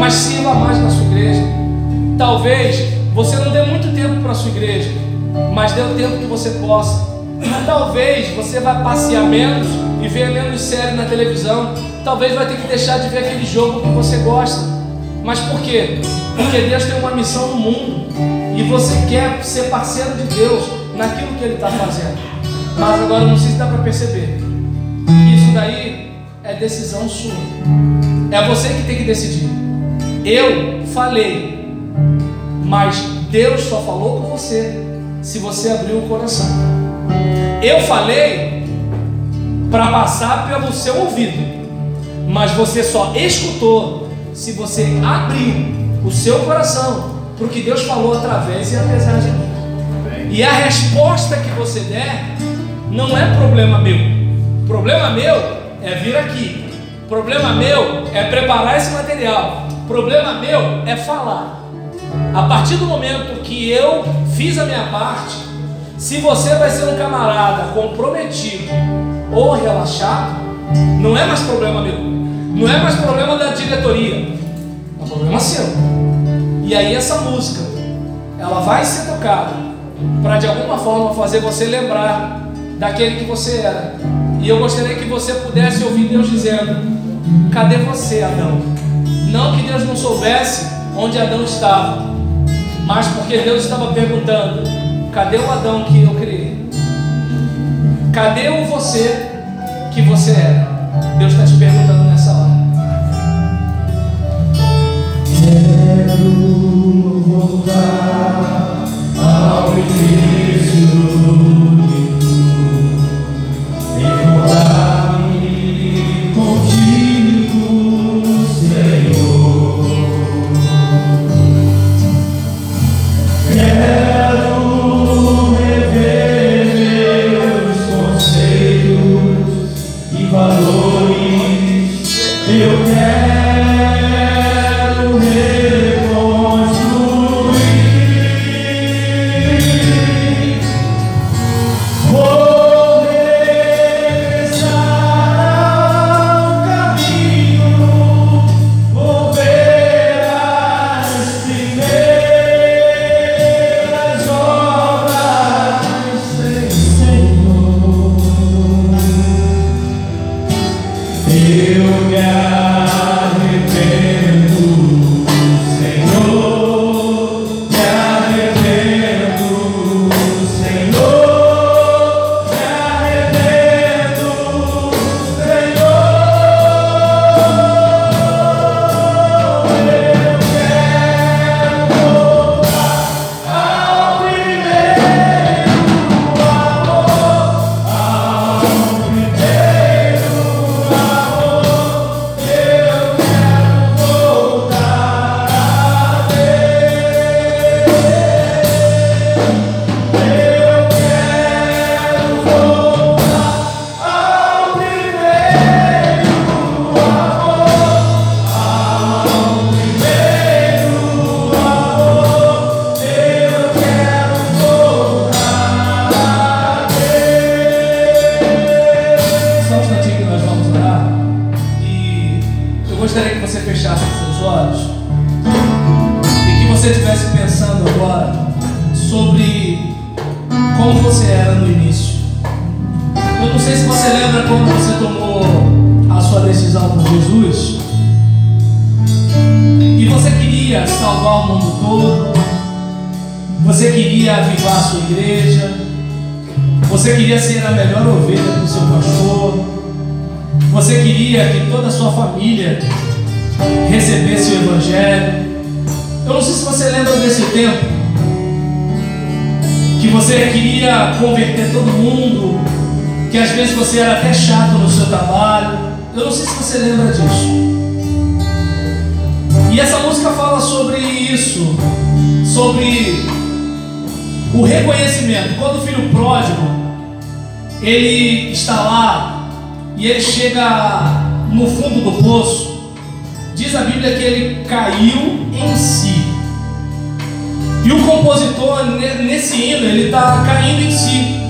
mas sirva mais na sua igreja. Talvez você não dê muito tempo para a sua igreja, mas dê o tempo que você possa. Talvez você vá passear menos e ver menos série na televisão. Talvez vai ter que deixar de ver aquele jogo que você gosta. Mas por quê? Porque Deus tem uma missão no mundo e você quer ser parceiro de Deus naquilo que Ele está fazendo. Mas agora não sei se dá para perceber que isso daí é decisão sua. É você que tem que decidir. Eu falei, mas Deus só falou com você se você abrir o coração. Eu falei para passar pelo seu ouvido, mas você só escutou se você abrir o seu coração para o que Deus falou através e apesar de mim. E a resposta que você der não é problema meu. Problema meu é vir aqui. Problema meu é preparar esse material. Problema meu é falar. A partir do momento que eu fiz a minha parte, se você vai ser um camarada comprometido ou relaxado, não é mais problema meu. Não é mais problema da diretoria. É um problema seu. E aí essa música, ela vai ser tocada para de alguma forma fazer você lembrar daquele que você era. E eu gostaria que você pudesse ouvir Deus dizendo: cadê você, Adão? Não que Deus não soubesse onde Adão estava, mas porque Deus estava perguntando: cadê o Adão que eu criei? Cadê o você que você era? Deus está te perguntando nessa hora. Quero voltar ao início de tudo, encontrar-me contigo, Senhor. Quero rever meus conceitos e valores. Eu quero recebesse o Evangelho. Eu não sei se você lembra desse tempo que você queria converter todo mundo, que às vezes você era até chato no seu trabalho. Eu não sei se você lembra disso. E essa música fala sobre isso, sobre o reconhecimento. Quando o filho pródigo, ele está lá e ele chega no fundo do poço, diz a Bíblia que ele caiu em si. E o compositor, nesse hino, ele está caindo em si,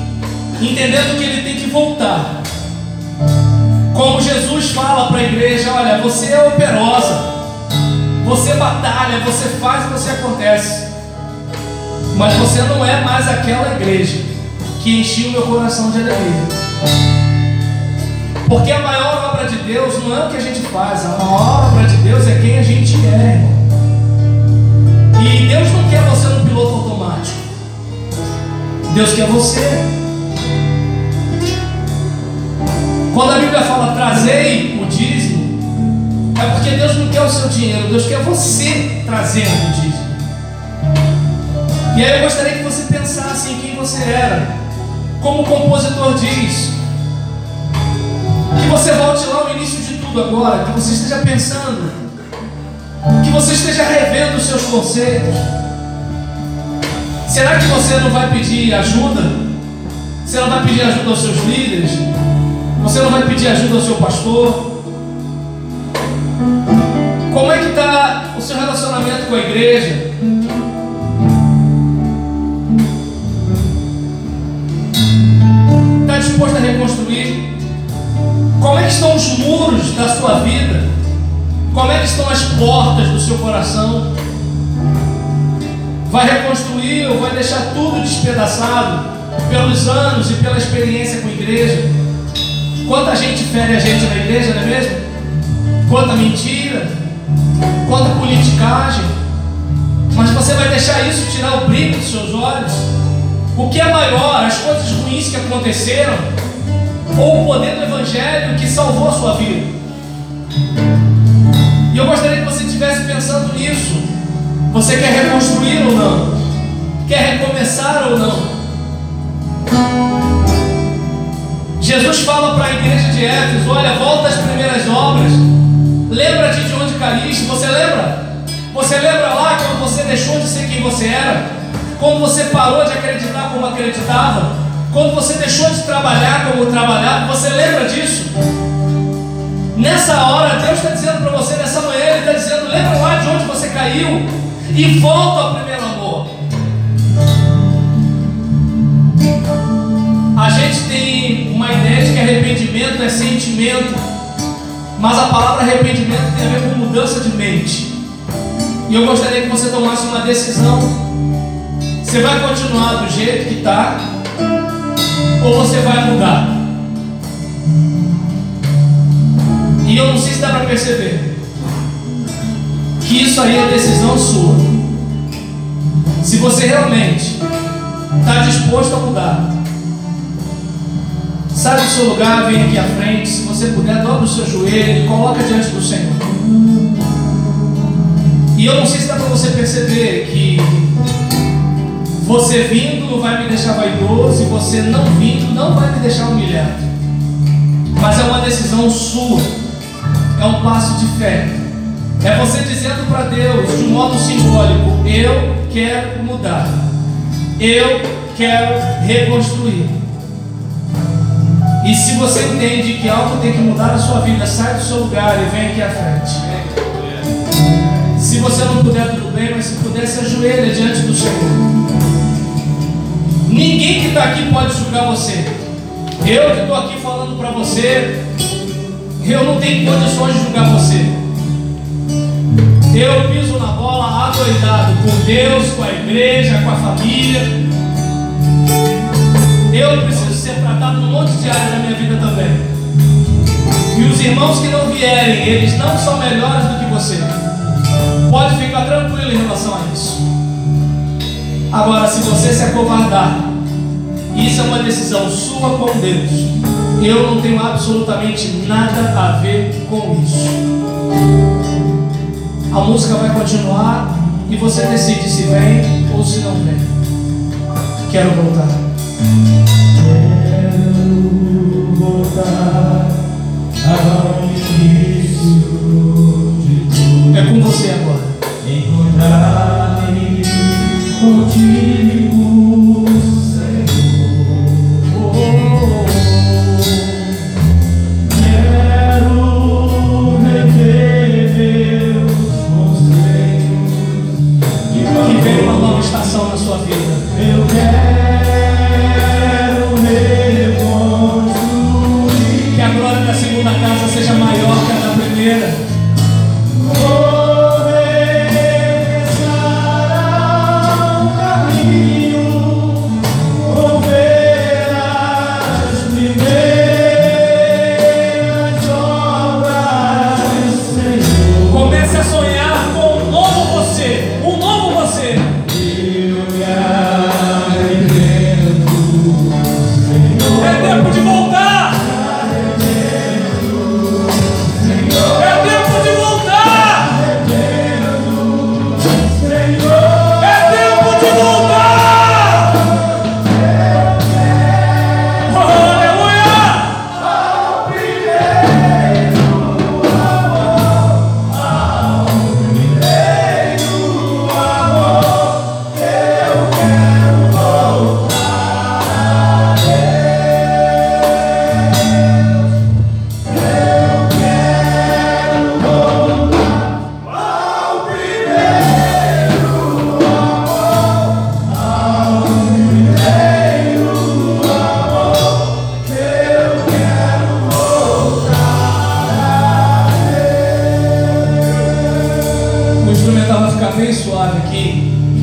entendendo que ele tem que voltar. Como Jesus fala para a igreja: olha, você é operosa, você batalha, você faz e você acontece, mas você não é mais aquela igreja que enchia o meu coração de alegria. Porque a maior obra de Deus não é o que a gente faz, a maior obra de Deus é quem a gente é, irmão. E Deus não quer você no piloto automático. Deus quer você. Quando a Bíblia fala trazei o dízimo, é porque Deus não quer o seu dinheiro, Deus quer você trazendo o dízimo. E aí eu gostaria que você pensasse em quem você era como o compositor diz, que você volte lá ao início de tudo agora, que você esteja pensando, que você esteja revendo os seus conceitos. Será que você não vai pedir ajuda? Você não vai pedir ajuda aos seus líderes? Você não vai pedir ajuda ao seu pastor? Como é que está o seu relacionamento com a igreja? Está disposto a reconstruir? Como é que estão os muros da sua vida? Como é que estão as portas do seu coração? Vai reconstruir ou vai deixar tudo despedaçado pelos anos e pela experiência com a igreja? Quanta gente fere a gente na igreja, não é mesmo? Quanta mentira, quanta politicagem. Mas você vai deixar isso tirar o brilho dos seus olhos? O que é maior, as coisas ruins que aconteceram ou o poder do Evangelho que salvou a sua vida? E eu gostaria que você estivesse pensando nisso. Você quer reconstruir ou não? Quer recomeçar ou não? Jesus fala para a igreja de Éfeso: olha, volta às primeiras obras. Lembra-te de onde caíste. Você lembra? Você lembra lá quando você deixou de ser quem você era? Quando você parou de acreditar como acreditava? Quando você deixou de trabalhar como trabalhava? Você lembra disso? Nessa hora, Deus está dizendo para você, nessa manhã, Ele está dizendo: lembra lá de onde você caiu e volta ao primeiro amor. A gente tem uma ideia de que arrependimento é sentimento, mas a palavra arrependimento tem a ver com mudança de mente. E eu gostaria que você tomasse uma decisão. Você vai continuar do jeito que está, ou você vai mudar? E eu não sei se dá para perceber que isso aí é decisão sua. Se você realmente está disposto a mudar, sai do seu lugar, vem aqui à frente. Se você puder, dobra o seu joelho e coloca diante do Senhor. E eu não sei se dá para você perceber que você vindo não vai me deixar vaidoso, e você não vindo não vai me deixar humilhado. Mas é uma decisão sua, é um passo de fé. É você dizendo para Deus, de um modo simbólico: eu quero mudar, eu quero reconstruir. E se você entende que algo tem que mudar na sua vida, sai do seu lugar e vem aqui à frente. Se você não puder, tudo bem, mas se puder, se ajoelha diante do Senhor. Ninguém que está aqui pode julgar você. Eu que estou aqui falando para você, eu não tenho condições de julgar você. Eu piso na bola adoidado com Deus, com a igreja, com a família. Eu preciso ser tratado num monte de áreas da minha vida também. E os irmãos que não vierem, eles não são melhores do que você. Pode ficar tranquilo em relação a isso. Agora, se você se acovardar, isso é uma decisão sua com Deus. Eu não tenho absolutamente nada a ver com isso. A música vai continuar e você decide se vem ou se não vem. Quero voltar. Quero voltar ao início de tudo. É com você agora. Encontrar-me contigo, Senhor. Quero rever meus conceitos. Que venha uma nova estação na sua vida. Eu quero reconstruir. Que a glória da segunda casa seja maior que a da primeira. Senhor.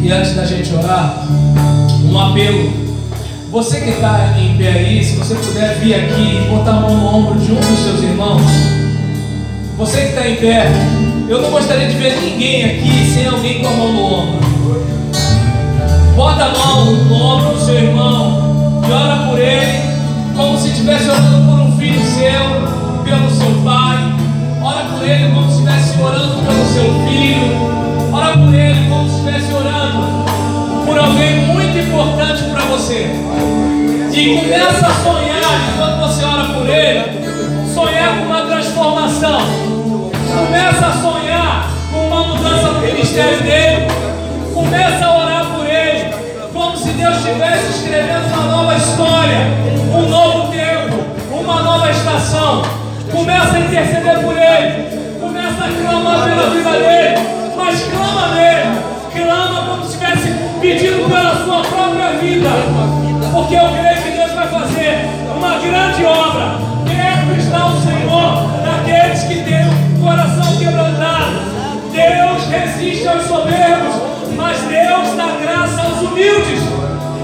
E antes da gente orar, um apelo. Você que está em pé aí, se você puder vir aqui e botar a mão no ombro de um dos seus irmãos. Você que está em pé, eu não gostaria de ver ninguém aqui sem alguém com a mão no ombro. Bota a mão no ombro do seu irmão e ora por ele, como se estivesse orando por um filho seu, pelo seu pai. Ora por ele como se estivesse orando pelo seu filho. Ora por ele como se estivesse orando por alguém muito importante para você. E começa a sonhar, enquanto você ora por ele, sonhar com uma transformação. Começa a sonhar com uma mudança no ministério dele. Começa a orar por ele, como se Deus estivesse escrevendo uma nova história, um novo tempo, uma nova estação. Começa a interceder por ele. Começa a clamar pela vida dele. Mas clama nele. Clama como se estivesse pedindo pela sua própria vida. Porque eu creio que Deus vai fazer uma grande obra. Perto está o Senhor daqueles que têm o coração quebrantado. Deus resiste aos soberbos, mas Deus dá graça aos humildes.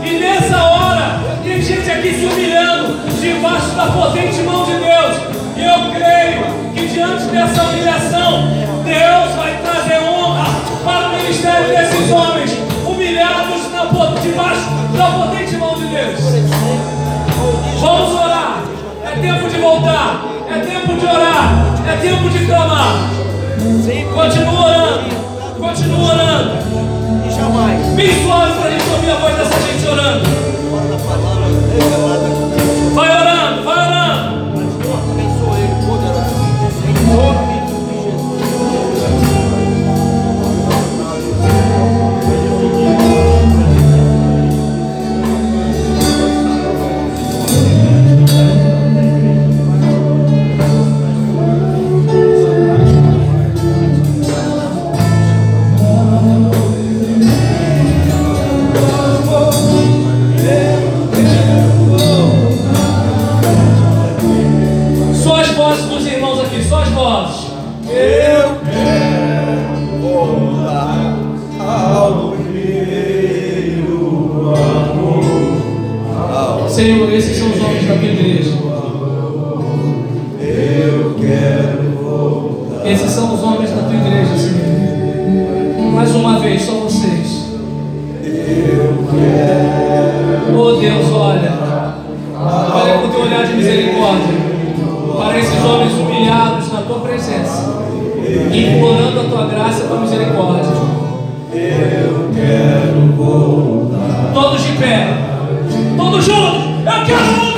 E nessa hora, tem gente aqui se humilhando debaixo da potente mão de Deus. E eu creio que diante dessa humilhação, Deus vai trazer honra para o ministério desses homens, humilhados debaixo da potente mão de Deus. Vamos orar. É tempo de voltar. É tempo de orar. É tempo de clamar. Continua orando. Continua orando. Bem suave para a gente ouvir a voz dessa gente orando. Vai orando, vai orando. Senhor, esses são os homens da tua igreja. Esses são os homens da tua igreja, Senhor. Mais uma vez, só vocês. Oh Deus, olha com o teu olhar de misericórdia para esses homens humilhados na tua presença, implorando a tua graça e a tua misericórdia. Todos de pé. Todos juntos, eu quero